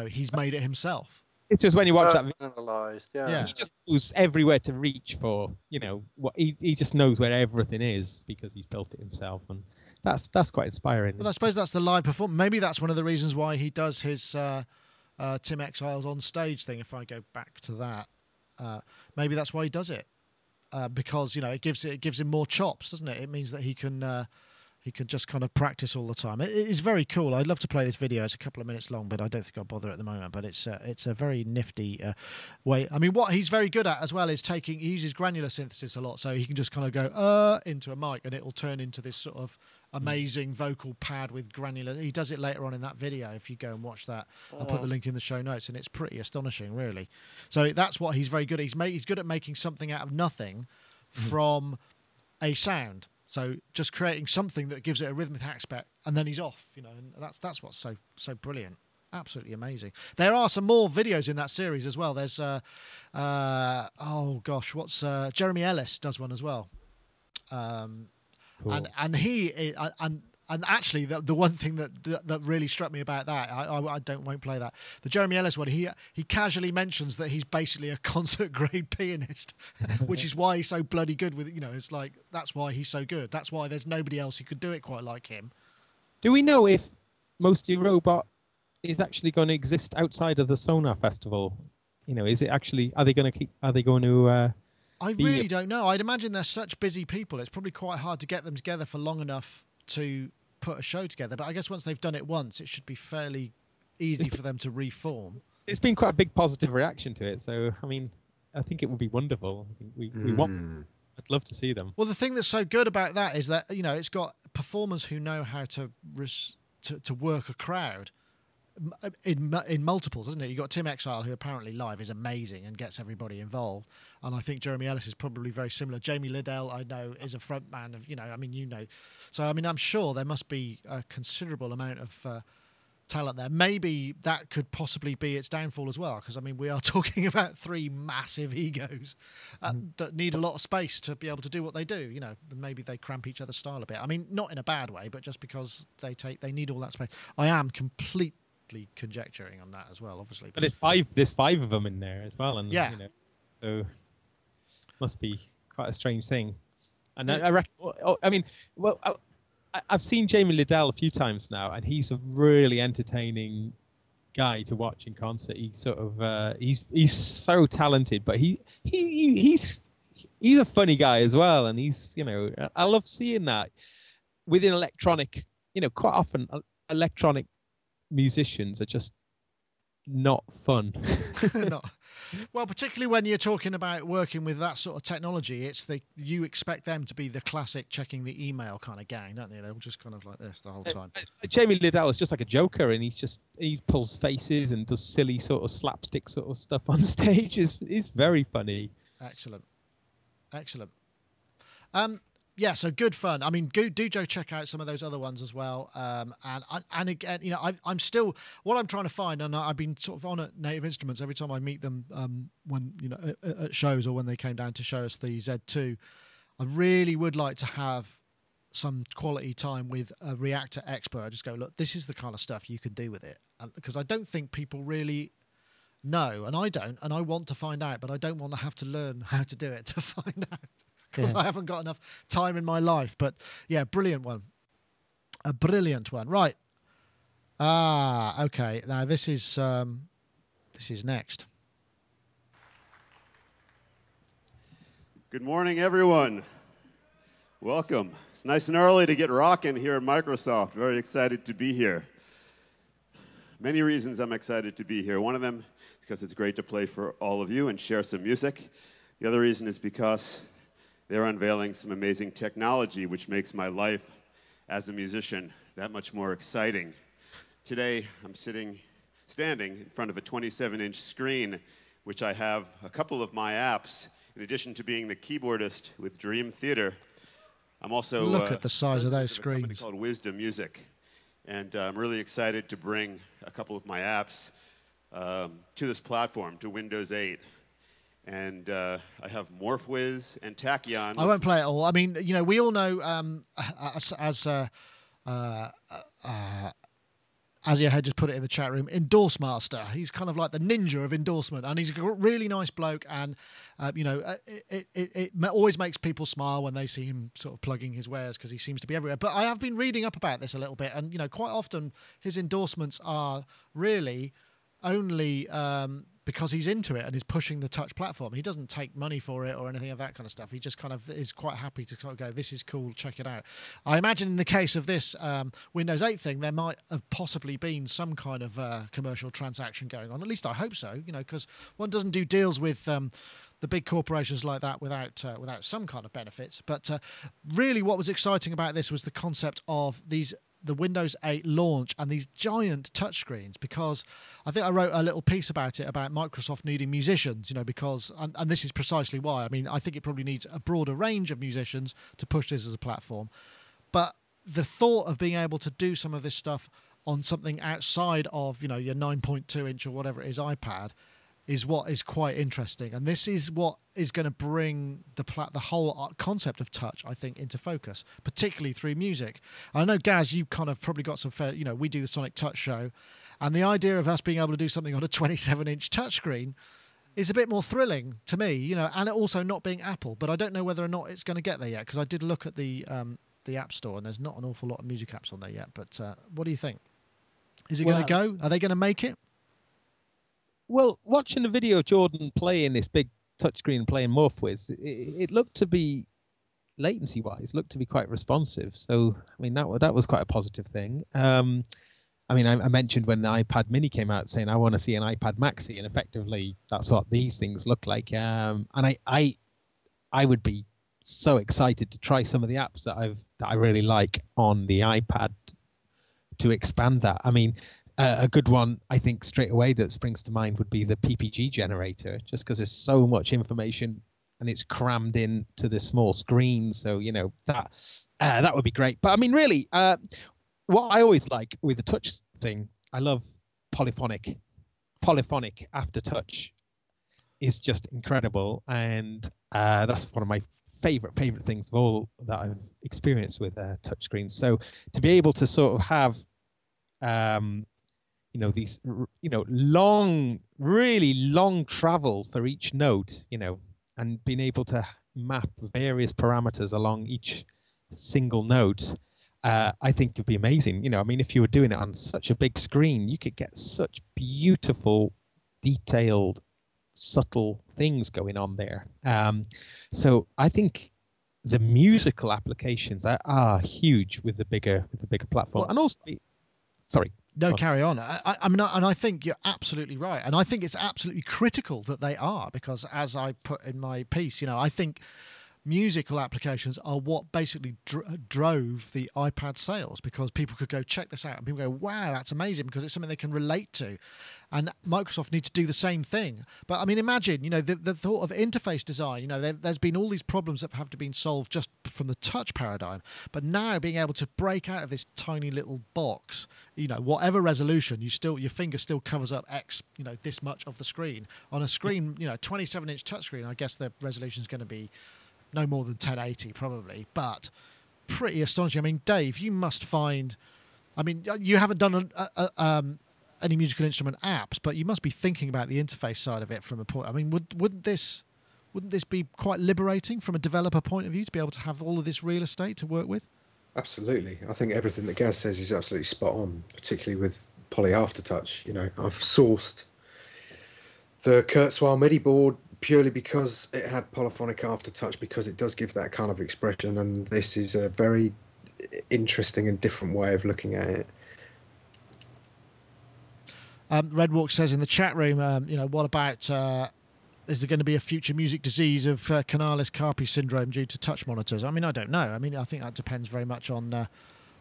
he's made it himself. It's just when you watch that, personalized, he just knows everywhere to reach for. You know, what he just knows where everything is because he's built it himself, and that's quite inspiring. Well, I suppose that's the live performance. Maybe that's one of the reasons why he does his Tim Exile's on stage thing. If I go back to that, maybe that's why he does it, because it gives him more chops, doesn't it? It means that he can just kind of practice all the time. It is very cool. I'd love to play this video. It's a couple of minutes long, but I don't think I'll bother at the moment. But it's a very nifty way. I mean, what he's very good at as well is he uses granular synthesis a lot, so he can just kind of go into a mic and it will turn into this sort of amazing vocal pad with granular. He does it later on in that video. If you go and watch that, I'll put the link in the show notes, and it's pretty astonishing, really. So that's what he's very good at. He's good at making something out of nothing from a sound. So just creating something that gives it a rhythmic aspect, and then he's off, and that's what's so brilliant. Absolutely amazing. There are some more videos in that series as well. There's Jeremy Ellis does one as well. Cool. And actually, the one thing that really struck me about that, I won't play that. The Jeremy Ellis one, he casually mentions that he's basically a concert grade pianist, which is why he's so bloody good with it's like that's why he's so good. That's why there's nobody else who could do it quite like him. Do we know if Mostly Robot is actually going to exist outside of the Sonar Festival? Is it actually? Are they going to? I really don't know. I'd imagine they're such busy people. It's probably quite hard to get them together for long enough to put a show together, but I guess once they've done it once, it should be fairly easy for them to reform. It's been quite a big positive reaction to it, so I mean, I think it would be wonderful. I think we want. I'd love to see them. Well, the thing that's so good about that is that it's got performers who know how to work a crowd in multiples, isn't it? You've got Tim Exile, who apparently live is amazing and gets everybody involved, and I think Jeremy Ellis is probably very similar. Jamie Liddell, I know, is a front man of so I mean, I'm sure there must be a considerable amount of talent there. Maybe that could possibly be its downfall as well, because I mean, we are talking about three massive egos that need a lot of space to be able to do what they do. Maybe they cramp each other's style a bit. I mean, not in a bad way, but just because they need all that space. I am completely conjecturing on that as well, obviously. But there's five of them in there as well, and so must be quite a strange thing. And I reckon, I've seen Jamie Liddell a few times now, and he's a really entertaining guy to watch in concert. He sort of he's so talented, but he's a funny guy as well, and he's I love seeing that within electronic. Quite often electronic musicians are just not fun. Well, particularly when you're talking about working with that sort of technology, you expect them to be the classic checking the email kind of gang, don't you? They're just kind of like this the whole time. Jamie Liddell is just like a joker, and he pulls faces and does silly sort of slapstick sort of stuff on stage. It's very funny. Excellent. Yeah, so good fun. I mean, do check out some of those other ones as well. And again, I'm still what I'm trying to find, and I've been sort of on at Native Instruments every time I meet them when at shows or when they came down to show us the Z2. I really would like to have some quality time with a Reaktor expert. I just go, look, this is the kind of stuff you can do with it, because I don't think people really know, and I don't, and I want to find out, but I don't want to have to learn how to do it to find out. Because I haven't got enough time in my life. But yeah, brilliant one. A brilliant one. Right. Okay. Now this is next. Good morning, everyone. Welcome. It's nice and early to get rocking here at Microsoft. Very excited to be here. Many reasons I'm excited to be here. One of them is because it's great to play for all of you and share some music. The other reason is because they're unveiling some amazing technology which makes my life as a musician that much more exciting. Today, I'm standing in front of a 27-inch screen, which I have a couple of my apps. In addition to being the keyboardist with Dream Theater, I'm also look at the size of those screens. A company called Wisdom Music, and I'm really excited to bring a couple of my apps to this platform, to Windows 8. And I have MorphWiz and Tachyon. I won't play it all. I mean, Azia Head just put it in the chat room, endorse master. He's kind of like the ninja of endorsement, and he's a really nice bloke. And it always makes people smile when they see him sort of plugging his wares, because he seems to be everywhere. But I have been reading up about this a little bit, and quite often his endorsements are really only because he's into it and is pushing the touch platform. He doesn't take money for it or anything of that kind of stuff. He just kind of is quite happy to kind of go, this is cool, check it out. I imagine in the case of this Windows 8 thing, there might have possibly been some kind of commercial transaction going on. At least I hope so, because one doesn't do deals with the big corporations like that without some kind of benefits. But really what was exciting about this was the concept of the Windows 8 launch and these giant touchscreens, because I think I wrote a little piece about it, about Microsoft needing musicians, because, and this is precisely why. I mean, I think it probably needs a broader range of musicians to push this as a platform. But the thought of being able to do some of this stuff on something outside of, your 9.2 inch or whatever it is iPad is what is quite interesting. And this is what is going to bring the whole concept of touch, I think, into focus, particularly through music. And I know, Gaz, you kind of probably got some fair, we do the Sonic Touch show, and the idea of us being able to do something on a 27-inch touchscreen is a bit more thrilling to me, and it also not being Apple. But I don't know whether or not it's going to get there yet, because I did look at the App Store, and there's not an awful lot of music apps on there yet. But what do you think? Is it going to go? Are they going to make it? Well, watching the video of Jordan playing this big touchscreen, playing MorphWiz, it looked to be, latency-wise, looked to be quite responsive. So, I mean, that was quite a positive thing. I mean, I mentioned when the iPad Mini came out, saying I want to see an iPad Maxi, and effectively that's what these things look like. And I would be so excited to try some of the apps that I really like on the iPad to expand that. I mean, a good one, I think, straight away that springs to mind would be the PPG generator, just because there's so much information and it's crammed in to the small screen. So, that would be great. But I mean, really, what I always like with the touch thing, I love polyphonic aftertouch is just incredible. And that's one of my favorite things of all that I've experienced with touchscreens. So to be able to sort of have, these, really long travel for each note, and being able to map various parameters along each single note, I think would be amazing. I mean, if you were doing it on such a big screen, you could get such beautiful, detailed, subtle things going on there. So I think the musical applications are huge with the bigger platform. Well, and also, sorry. No, carry on. I mean, and I think you're absolutely right. And I think it's absolutely critical that they are, because as I put in my piece, I think musical applications are what basically drove the iPad sales, because people could go check this out and people go, wow, that's amazing, because it's something they can relate to. And Microsoft need to do the same thing. But I mean, imagine, the thought of interface design, there's been all these problems that have to be solved just from the touch paradigm. But now being able to break out of this tiny little box, whatever resolution, your finger still covers up X, this much of the screen. On a screen, 27-inch touchscreen, I guess the resolution is going to be no more than 1080 probably, but pretty astonishing. I mean, Dave, you must find, I mean, you haven't done any musical instrument apps, but you must be thinking about the interface side of it from a point. I mean, wouldn't this be quite liberating from a developer point of view to be able to have all of this real estate to work with? Absolutely. I think everything that Gaz says is absolutely spot on, particularly with Poly Aftertouch. I've sourced the Kurzweil MIDI board purely because it had polyphonic aftertouch, because it does give that kind of expression, and this is a very interesting and different way of looking at it. Redwalk says in the chat room, what about, is there going to be a future music disease of Canalis-Carpi syndrome due to touch monitors? I mean, I don't know. I mean, I think that depends very much on...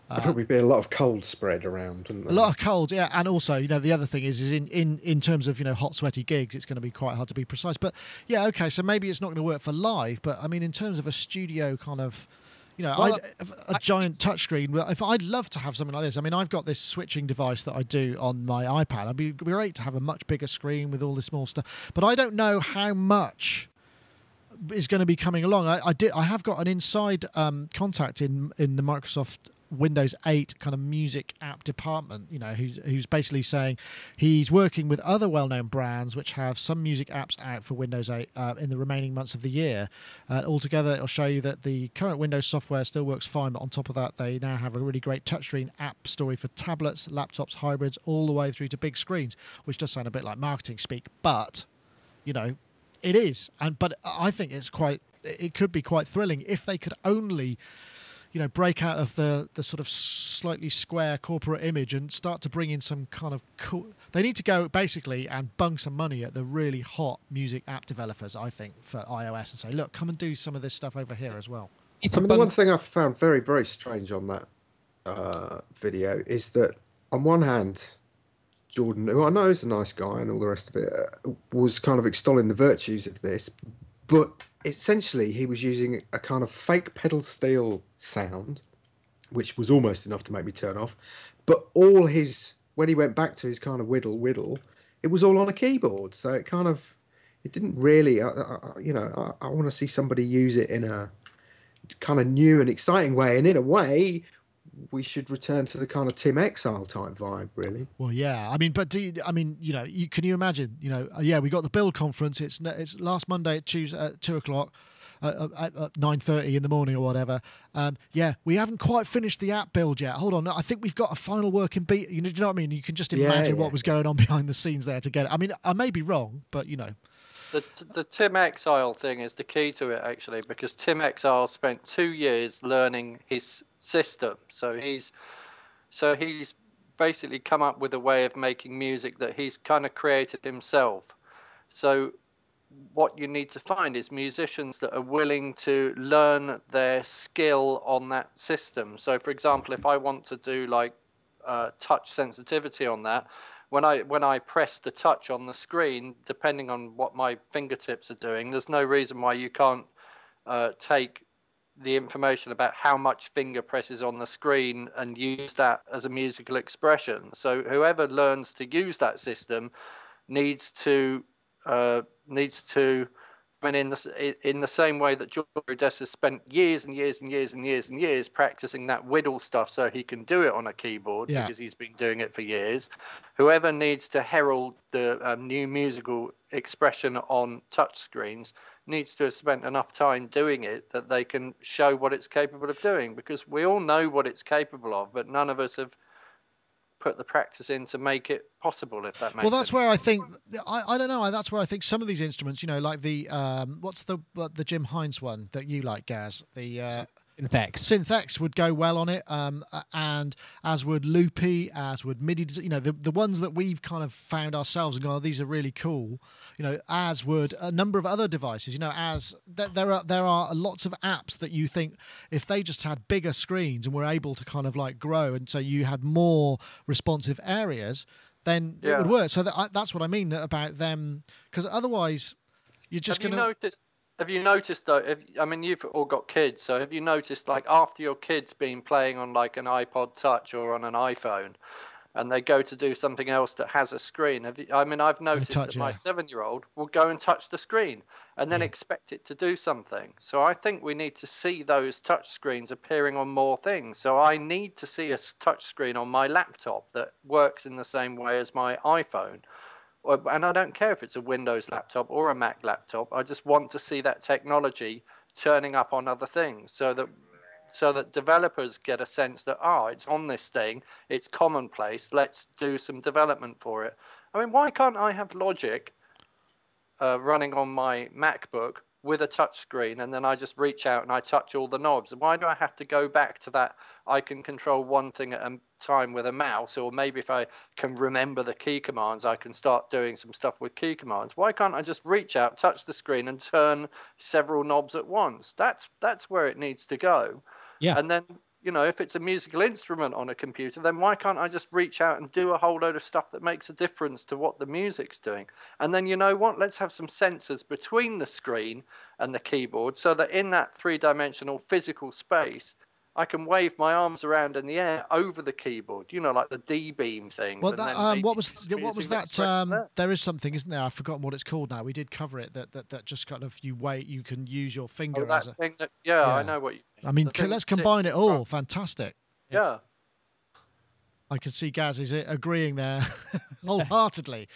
There'll probably be a lot of cold spread around, wouldn't there? A lot of cold, yeah. And also, the other thing is in terms of, hot, sweaty gigs, it's going to be quite hard to be precise. But, yeah, okay, so maybe it's not going to work for live. But, I mean, in terms of a studio kind of, a giant touchscreen, if I'd love to have something like this. I mean, I've got this switching device that I do on my iPad. It'd be great to have a much bigger screen with all this small stuff. But I don't know how much is going to be coming along. I have got an inside contact in the Microsoft Windows 8 kind of music app department, you know, who's basically saying he's working with other well-known brands which have some music apps out for Windows 8 in the remaining months of the year. Altogether, it'll show you that the current Windows software still works fine, but on top of that, they now have a really great touchscreen app story for tablets, laptops, hybrids, all the way through to big screens, which does sound a bit like marketing speak, but, you know, it is. But I think it could be quite thrilling if they could only, you know, break out of the sort of slightly square corporate image and start to bring in some kind of cool... They need to go basically and bung some money at the really hot music app developers, I think, for iOS, and say, look, come and do some of this stuff over here as well. I mean, the one thing I found very, very strange on that video is that on one hand, Jordan, who I know is a nice guy and all the rest of it, was kind of extolling the virtues of this, but essentially he was using a kind of fake pedal steel sound, which was almost enough to make me turn off. But all his, when he went back to his kind of whittle, it was all on a keyboard. So it didn't really, you know, I want to see somebody use it in a kind of new and exciting way. And in a way, we should return to the kind of Tim Exile type vibe, really. Well, yeah. I mean, but you know, can you imagine? You know, yeah, we got the build conference. It's last Monday at 2 o'clock, at 9:30 in the morning or whatever. Yeah, we haven't quite finished the app build yet. Hold on, I think we've got a final working beat. You know what I mean? You can just imagine what was going on behind the scenes there to get it. I mean, I may be wrong, but you know. The Tim Exile thing is the key to it, actually, because Tim Exile spent 2 years learning his system. So he's basically come up with a way of making music that he's kind of created himself. So what you need to find is musicians that are willing to learn their skill on that system. So, for example, if I want to do like touch sensitivity on that, when I press the touch on the screen, depending on what my fingertips are doing, there's no reason why you can't take the information about how much finger presses on the screen and use that as a musical expression. So whoever learns to use that system needs to I mean, in the same way that George Odessa has spent years and years and years and years and years practicing that whittle stuff so he can do it on a keyboard, because he's been doing it for years. Whoever needs to herald the new musical expression on touch screens needs to have spent enough time doing it that they can show what it's capable of doing, because we all know what it's capable of, but none of us have put the practice in to make it possible, if that makes sense. Well, that's where I think, I don't know, that's where I think some of these instruments, you know, like the, what's the Jim Hines one that you like, Gaz? The Synthex would go well on it, and as would Loopy, as would MIDI, you know, the ones that we've kind of found ourselves and gone, oh, these are really cool, you know, as would a number of other devices, you know, as there are lots of apps that you think if they just had bigger screens and were able to kind of like grow, and so you had more responsive areas, then it would work. So that's what I mean about them, because otherwise you're just going to... Have you noticed, though, I mean, you've all got kids, so have you noticed, like, after your kid's been playing on, like, an iPod Touch or on an iPhone, and they go to do something else that has a screen, I mean, I've noticed that my 7-year-old will go and touch the screen and then expect it to do something. So I think we need to see those touch screens appearing on more things. So I need to see a touch screen on my laptop that works in the same way as my iPhone. And I don't care if it's a Windows laptop or a Mac laptop. I just want to see that technology turning up on other things, so that developers get a sense that, it's on this thing, it's commonplace, let's do some development for it. I mean, why can't I have Logic running on my MacBook with a touch screen, and then I just reach out and I touch all the knobs? And why do I have to go back to that I can control one thing at a time with a mouse, or maybe if I can remember the key commands, I can start doing some stuff with key commands? Why can't I just reach out, touch the screen, and turn several knobs at once? That's where it needs to go. Yeah. And then, you know, if it's a musical instrument on a computer, then why can't I just reach out and do a whole load of stuff that makes a difference to what the music's doing? And then, you know what, let's have some sensors between the screen and the keyboard, so that in that three-dimensional physical space, I can wave my arms around in the air over the keyboard, you know, like the D-beam things. Well, what was that? There is something, isn't there? I've forgotten what it's called now. We did cover it. That just kind of you can use your finger. I know what you mean. I mean, let's combine it all. Fantastic. Yeah. I can see Gaz is agreeing there wholeheartedly,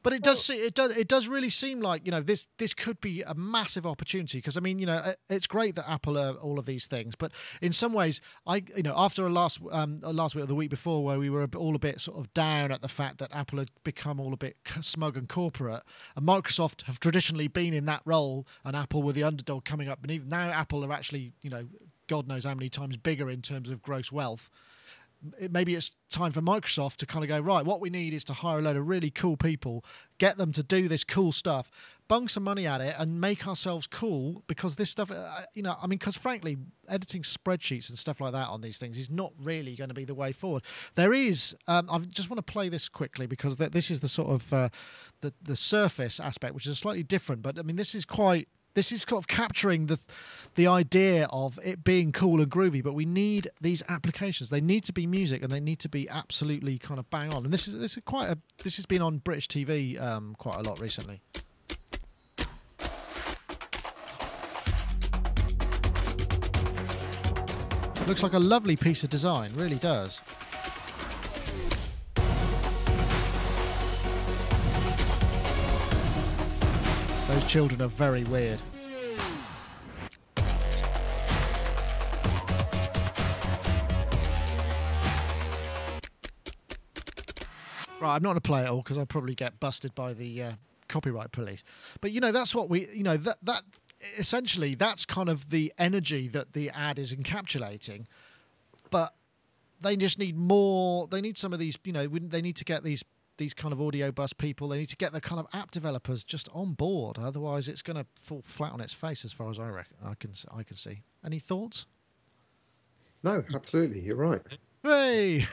but it does really seem like, you know, this could be a massive opportunity, because I mean, you know, it's great that Apple are all of these things, but in some ways, after a last week or the week before where we were all a bit sort of down at the fact that Apple had become all a bit smug and corporate, and Microsoft have traditionally been in that role, and Apple were the underdog coming up, and even now Apple are actually, you know, God knows how many times bigger in terms of gross wealth. Maybe it's time for Microsoft to kind of go, right, what we need is to hire a load of really cool people, get them to do this cool stuff, bung some money at it and make ourselves cool, because this stuff, you know, I mean, because frankly, editing spreadsheets and stuff like that on these things is not really going to be the way forward. There is, I just want to play this quickly, because this is the sort of the surface aspect, which is slightly different, but I mean, this is kind of capturing the idea of it being cool and groovy, but we need these applications. They need to be music, and they need to be absolutely kind of bang on. And this has been on British TV quite a lot recently. It looks like a lovely piece of design, really does. Those children are very weird. Right, I'm not going to play it all because I'll probably get busted by the copyright police. But, you know, that's what we, you know, that essentially that's kind of the energy that the ad is encapsulating. But they just need more. They need some of these, you know, they need to get these kind of audio bus people. They need to get the kind of app developers just on board. Otherwise, it's going to fall flat on its face, as far as I can see. Any thoughts? No, absolutely. You're right. Hey.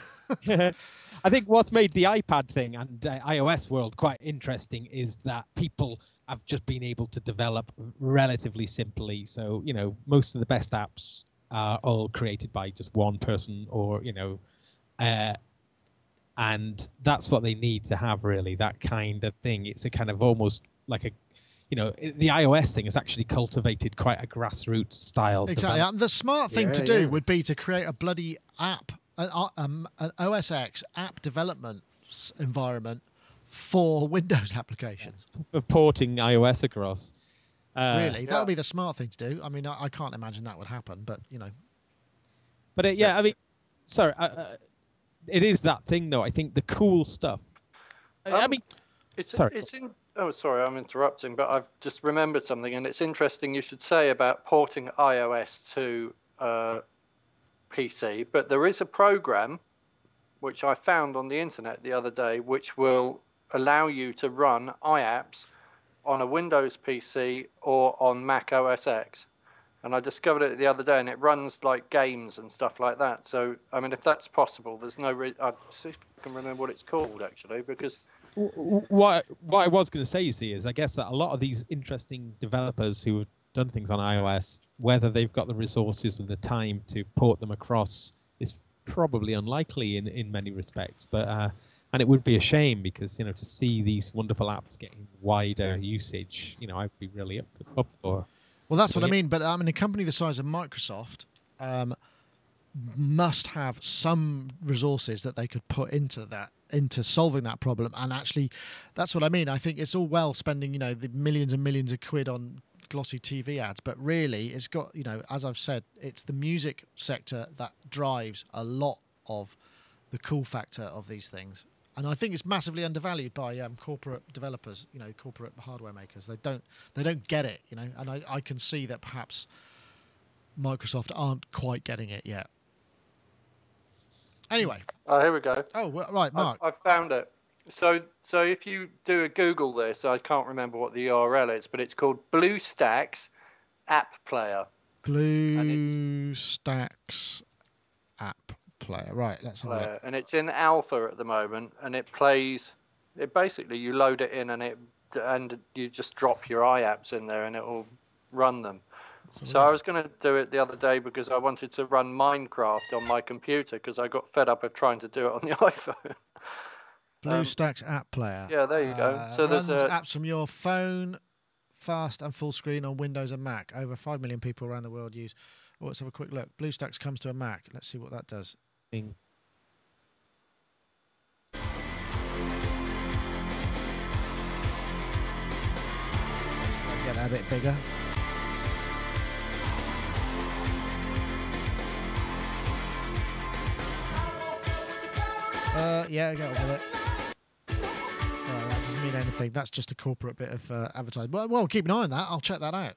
I think what's made the iPad thing and iOS world quite interesting is that people have just been able to develop relatively simply. So, you know, most of the best apps are all created by just one person, or, you know, and that's what they need to have, really, that kind of thing. It's a kind of almost like a, you know, the iOS thing has actually cultivated quite a grassroots style. Exactly. The smart thing to do would be to create a bloody app, an OS X app development environment for Windows applications. For porting iOS across. Really? That would be the smart thing to do. I mean, I can't imagine that would happen, but, you know. But, I mean, sorry, it is that thing, though. I think the cool stuff. I mean, it's in. Oh, sorry, I'm interrupting, but I've just remembered something, and it's interesting you should say about porting iOS to PC. But there is a program which I found on the internet the other day, which will allow you to run iApps on a Windows PC or on Mac OS X. And I discovered it the other day, and it runs like games and stuff like that. So, I mean, if that's possible, there's no I'll see if I can remember what it's called, actually, because... What I was going to say, you see, is I guess that a lot of these interesting developers who have done things on iOS, whether they've got the resources and the time to port them across is probably unlikely in many respects. But and it would be a shame, because, you know, to see these wonderful apps getting wider usage, you know, I'd be really up for. Well, that's what I mean. But I mean, a company the size of Microsoft must have some resources that they could put into solving that problem. And actually, that's what I mean. I think it's all well spending, you know, the millions and millions of quid on glossy TV ads, but really it's got, you know, as I've said, it's the music sector that drives a lot of the cool factor of these things. And I think it's massively undervalued by corporate developers, you know, corporate hardware makers. They don't get it, you know, and I can see that perhaps Microsoft aren't quite getting it yet. Anyway. Oh, here we go. Oh, right, Mark. I found it. So if you do a Google this, I can't remember what the URL is, but it's called BlueStacks App Player. BlueStacks App Player. Right, let's have a look. And it's in alpha at the moment, and it plays. It basically, you load it in, and you just drop your iApps in there, and it will run them. So I was going to do it the other day because I wanted to run Minecraft on my computer, because I got fed up of trying to do it on the iPhone. BlueStacks App Player. Yeah, there you go. So runs there's apps from your phone, fast and full screen on Windows and Mac. Over 5 million people around the world use. Oh, let's have a quick look. BlueStacks comes to a Mac. Let's see what that does. thing. Get that a bit bigger. Yeah, get on with it. That doesn't mean anything. That's just a corporate bit of advertising. Well, keep an eye on that. I'll check that out.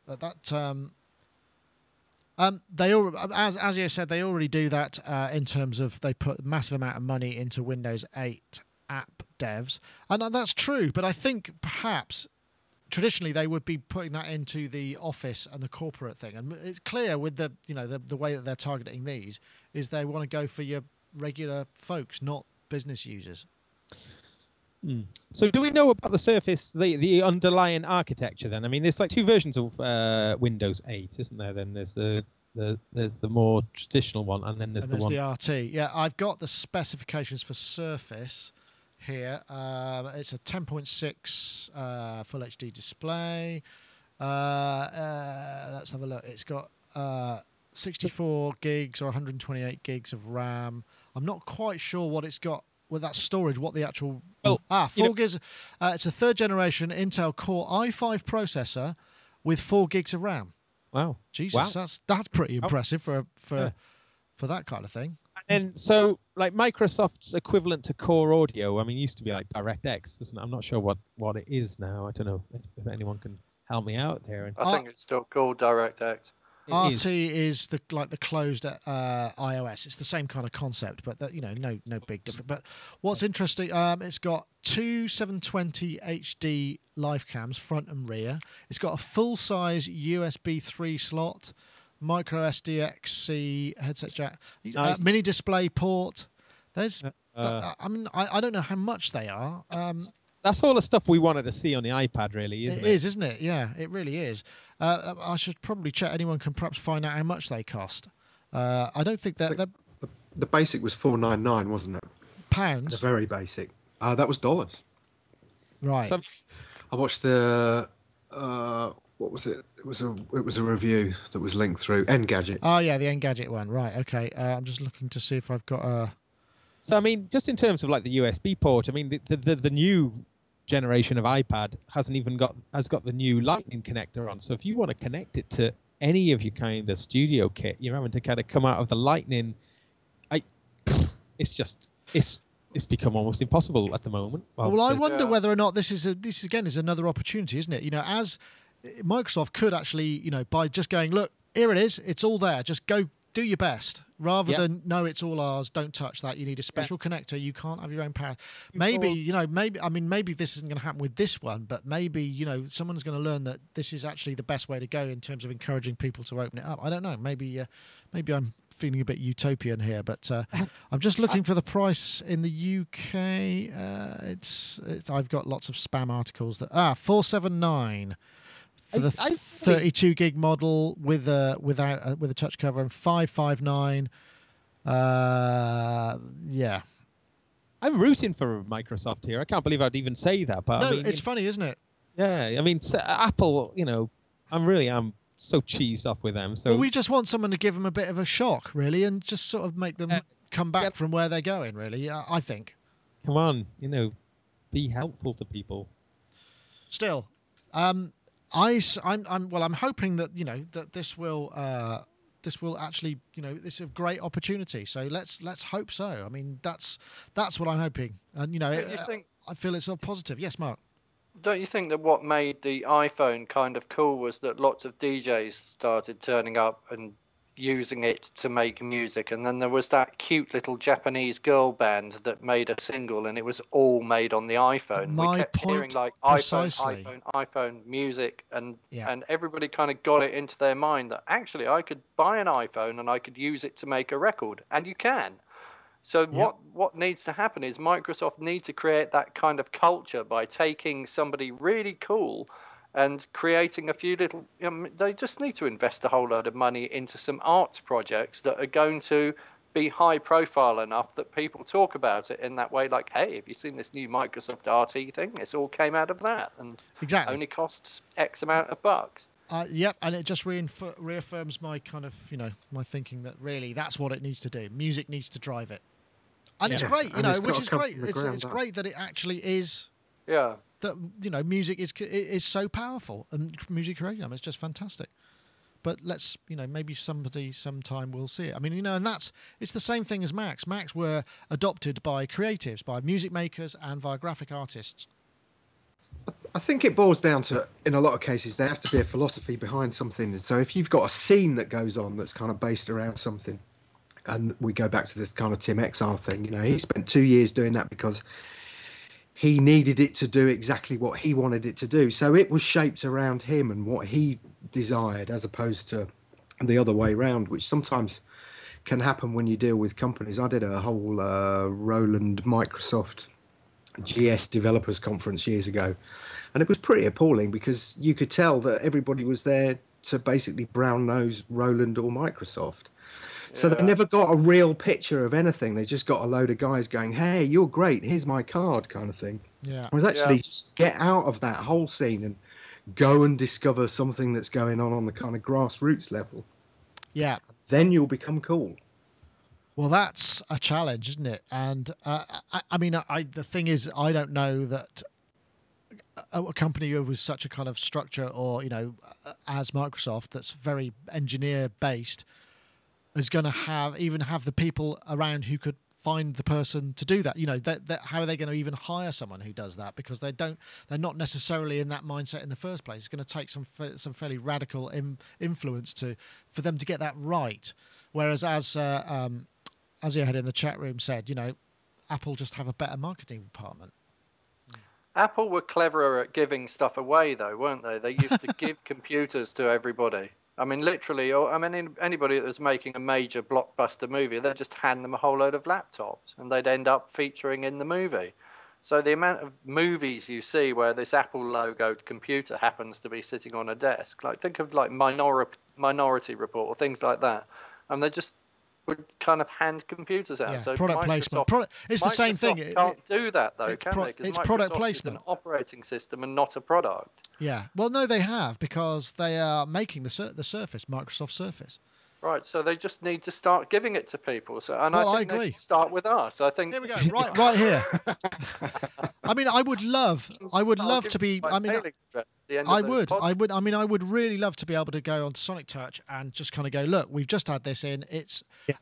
They all, as you said, they already do that in terms of they put a massive amount of money into Windows 8 app devs, and that's true. But I think perhaps traditionally they would be putting that into the office and the corporate thing, and it's clear with the the way that they're targeting these is they want to go for your regular folks, not business users. So do we know about the Surface, the underlying architecture then? I mean, there's like two versions of Windows 8, isn't there? Then there's the more traditional one, and then there's the RT. Yeah, I've got the specifications for Surface here. It's a 10.6 Full HD display. Let's have a look. It's got 64 gigs or 128 gigs of RAM. I'm not quite sure what it's got with that storage, what the actual... 4 gigs. It's a third generation Intel Core i5 processor with 4 gigs of RAM. Wow. Jesus, wow. That's pretty impressive for that kind of thing. And so, like Microsoft's equivalent to Core Audio, I mean, it used to be like DirectX, isn't it? I'm not sure what it is now. I don't know if anyone can help me out there. I think it's still called DirectX. RT is the closed iOS. It's the same kind of concept, but no big difference. But what's interesting, it's got two 720 HD live cams, front and rear. It's got a full-size USB 3 slot, micro SDXC headset jack, nice. Mini display port. There's, I mean, I don't know how much they are. That's all the stuff we wanted to see on the iPad, really, isn't it? It is, isn't it? Yeah, it really is. I should probably check. Anyone can perhaps find out how much they cost. I don't think that... The basic was $499, wasn't it? Pounds? The very basic. That was dollars. Right. I watched the... what was it? It was a review that was linked through Engadget. Oh, yeah, the Engadget one. Right, okay. I'm just looking to see if I've got a... So, I mean, just in terms of like the USB port, I mean, the new generation of iPad has got the new Lightning connector on. So if you want to connect it to any of your kind of studio kit, you're having to kind of come out of the Lightning. It's become almost impossible at the moment. Well, I wonder whether or not this is another opportunity, isn't it? As Microsoft could actually, by just going, look, here it is, it's all there, just go do your best, rather than no, it's all ours, don't touch that, you need a special connector, you can't have your own power. Maybe maybe this isn't going to happen with this one, but maybe someone's going to learn that this is actually the best way to go in terms of encouraging people to open it up. I don't know, maybe I'm feeling a bit utopian here, but I'm just looking for the price in the UK. I've got lots of spam articles that $479 for the 32 gig model with a touch cover, and $559. Yeah, I'm rooting for Microsoft here. I can't believe I'd even say that, but no, I mean, it's funny, isn't it? Yeah, I mean, Apple. I'm so cheesed off with them. So we just want someone to give them a bit of a shock, really, and just sort of make them come back from where they're going. Really, I think. Come on, be helpful to people. Still, I'm hoping that that this will actually this is a great opportunity. So let's hope so. I mean that's what I'm hoping, and I feel it's all positive. Yes, Mark. Don't you think that what made the iPhone kind of cool was that lots of DJs started turning up and using it to make music, and then there was that cute little Japanese girl band that made a single, and it was all made on the iPhone. We kept hearing like iPhone music, and everybody kind of got it into their mind that actually I could buy an iPhone and I could use it to make a record, and you can. So what needs to happen is Microsoft need to create that kind of culture by taking somebody really cool and creating a few little... they just need to invest a whole load of money into some arts projects that are going to be high profile enough that people talk about it in that way, like, hey, have you seen this new Microsoft RT thing? This all came out of that, and exactly only costs X amount of bucks. Yep, and it just reaffirms my kind of, my thinking that really that's what it needs to do. Music needs to drive it. And it's great, which is great. It's great that it actually is. Yeah. That, music is so powerful, and music creation, it's just fantastic. But let's, maybe somebody sometime will see it. I mean, and it's the same thing as Macs. Macs were adopted by creatives, by music makers and via graphic artists. I think it boils down to, in a lot of cases, there has to be a philosophy behind something. So if you've got a scene that goes on that's kind of based around something, and we go back to this kind of Tim Exile thing, he spent 2 years doing that because he needed it to do exactly what he wanted it to do. So it was shaped around him and what he desired, as opposed to the other way around, which sometimes can happen when you deal with companies. I did a whole Roland Microsoft GS developers conference years ago, and it was pretty appalling because you could tell that everybody was there to basically brown nose Roland or Microsoft. So they never got a real picture of anything. They just got a load of guys going, hey, you're great, here's my card, kind of thing. Yeah. Whereas actually just get out of that whole scene and go and discover something that's going on the kind of grassroots level. Yeah. Then you'll become cool. Well, that's a challenge, isn't it? And the thing is, I don't know that a company with such a kind of structure, or as Microsoft, that's very engineer based, is going to have the people around who could find the person to do that. How are they going to even hire someone who does that? Because they're not necessarily in that mindset in the first place. It's going to take some fairly radical influence for them to get that right. Whereas as you had in the chat room said, Apple just have a better marketing department. Apple were cleverer at giving stuff away, though, weren't they? They used to give computers to everybody. I mean, literally, anybody that was making a major blockbuster movie, they'd just hand them a whole load of laptops, and they'd end up featuring in the movie. So the amount of movies you see where this Apple logoed computer happens to be sitting on a desk, like think of like Minority Report or things like that, and they just would kind of hand computers out. Yeah, so product placement. It's the same thing. Microsoft can't do that though, can they? It's Microsoft product placement. Is an operating system and not a product. Yeah. Well, no, they have, because they are making the Surface, Microsoft Surface. Right, so they just need to start giving it to people. So, and well, I think agree. They should start with us. I think. Here we go. Right here. I mean, I would love to be. I mean, I would really love to be able to go on Sonic Touch and just kind of go, look, we've just had this in.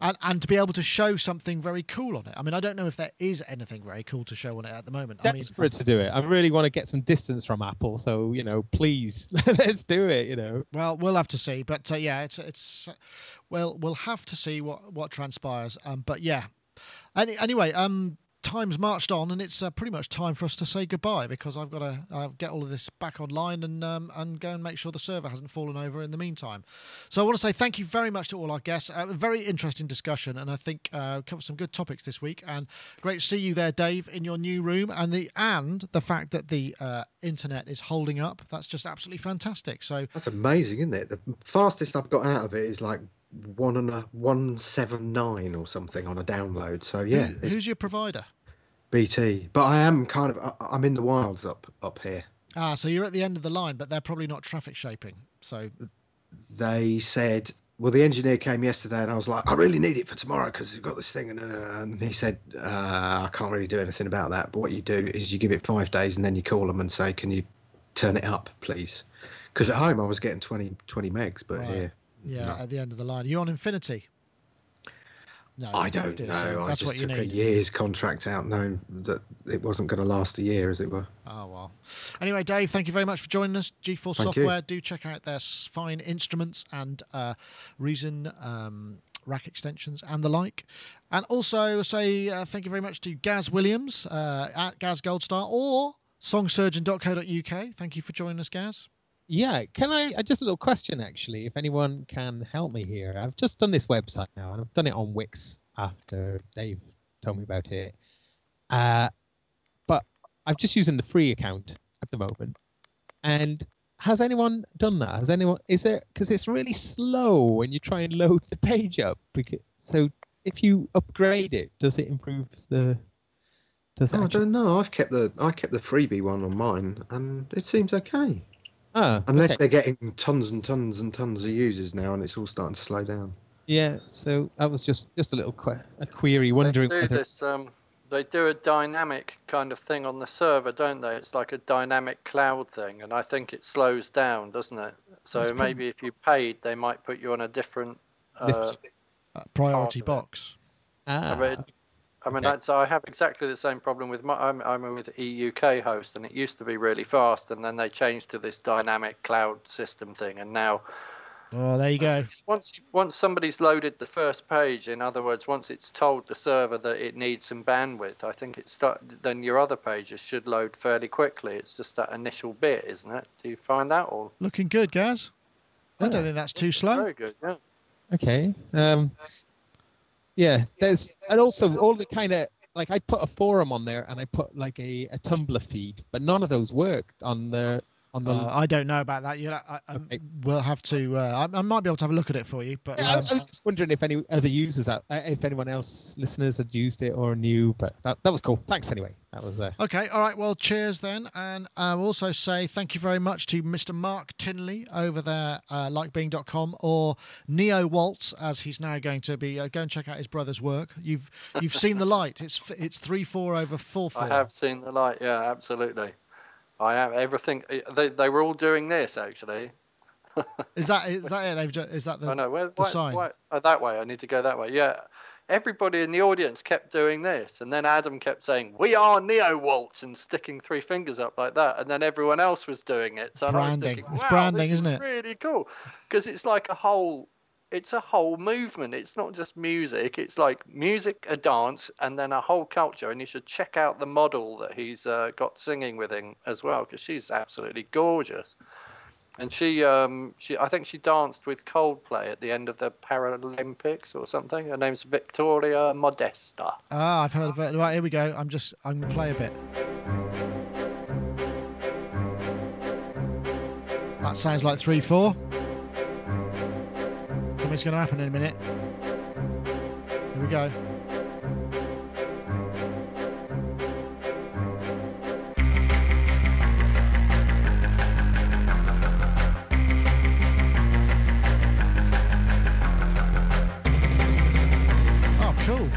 And to be able to show something very cool on it. I mean, I don't know if there is anything very cool to show on it at the moment. Desperate to do it. I really want to get some distance from Apple, so please let's do it. Well, we'll have to see, but it's. Well, we'll have to see what transpires. But yeah. Anyway, time's marched on, and it's pretty much time for us to say goodbye, because I've got to get all of this back online and go and make sure the server hasn't fallen over in the meantime. So I want to say thank you very much to all our guests. A very interesting discussion, and I think covered some good topics this week. And great to see you there, Dave, in your new room, and the fact that the internet is holding up. That's just absolutely fantastic. So that's amazing, isn't it? The fastest I've got out of it is like 179 or something on a download. So yeah. Who's your provider? BT, but I am I'm in the wilds up here. So you're at the end of the line, but they're probably not traffic shaping. So they said, well, the engineer came yesterday, and I was like, I really need it for tomorrow because we've got this thing, and he said, I can't really do anything about that, but what you do is you give it 5 days, and then you call them and say, can you turn it up, please? Because at home I was getting 20 megs, but right. Here. Yeah, no. At the end of the line. Are you on Infinity? No, I don't know. So I just took a year's contract out knowing that it wasn't going to last a year, as it were. Oh, well. Anyway, Dave, thank you very much for joining us. G4 Software. Do check out their fine instruments and Reason rack extensions and the like. And also say thank you very much to Gaz Williams at Gaz Goldstar or songsurgeon.co.uk. Thank you for joining us, Gaz. Yeah, can I just a little question, actually, if anyone can help me here. I've just done this website now, and I've done it on Wix after Dave told me about it. But I'm just using the free account at the moment. And has anyone done that? Because it's really slow when you try and load the page up. So if you upgrade it, does it improve the... I don't know. I kept the freebie one on mine, and it seems okay. Unless they're getting tons and tons and tons of users now, and it's all starting to slow down. Yeah, so that was just a little query, wondering whether... They do a dynamic kind of thing on the server, don't they? It's like a dynamic cloud thing, and I think it slows down, doesn't it? So maybe if you paid, they might put you on a different priority box. I mean, I have exactly the same problem with I'm with EUK host, and it used to be really fast, and then they changed to this dynamic cloud system thing, and now. Oh, there you go. Once somebody's loaded the first page, in other words, once it's told the server that it needs some bandwidth, I think then your other pages should load fairly quickly. It's just that initial bit, isn't it? Do you find that all? Looking good, Gaz. I don't think that's too slow. Very good, yeah. Okay. Yeah, and also all the kind of, like, I put a forum on there and I put like a Tumblr feed, but none of those worked on the... I don't know about that. We'll have to. I might be able to have a look at it for you. But I was just wondering if any other users, if anyone else, listeners, had used it or knew. But that was cool. Thanks anyway. That was okay. All right. Well, cheers then, and I'll also say thank you very much to Mr. Mark Tinley over there, likebeing.com, or Neo Waltz, as he's now going to be. Go and check out his brother's work. You've seen the light. It's 3.4 over 4.4. I have seen the light. Yeah, absolutely. I have everything. They were all doing this actually. Is that it? Is that the? I know. The sign? That way. I need to go that way. Yeah. Everybody in the audience kept doing this, and then Adam kept saying, "We are Neo Waltz," and sticking 3 fingers up like that, and then everyone else was doing it. So branding. I was thinking, wow, it's branding, this isn't it? Really cool, because it's like a whole movement. It's not just music. It's like music, a dance, and then a whole culture. And you should check out the model that he's got singing with him as well, because she's absolutely gorgeous. And I think she danced with Coldplay at the end of the Paralympics or something. Her name's Victoria Modesta. Ah, I've heard of it. Right, here we go. I'm going to play a bit. That sounds like 3/4. Something's going to happen in a minute. Here we go. Oh, cool.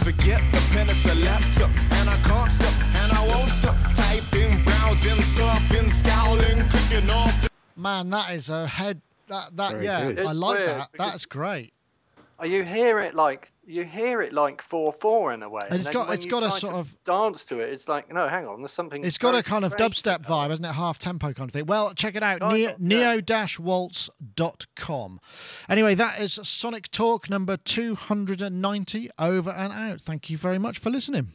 Forget the pen, it's a laptop, and I can't stop, and I won't stop typing, browsing, surfing, scowling, clicking off. Man, that is a head. Yeah, good. I like that. That's great. You hear it like 4/4 in a way. And it's got a sort of dance to it. It's like, no, hang on, there's something. It's got a kind of dubstep vibe, hasn't it? Half tempo kind of thing. Well, check it out, neo-waltz.com. Anyway, that is Sonic Talk number 290 over and out. Thank you very much for listening.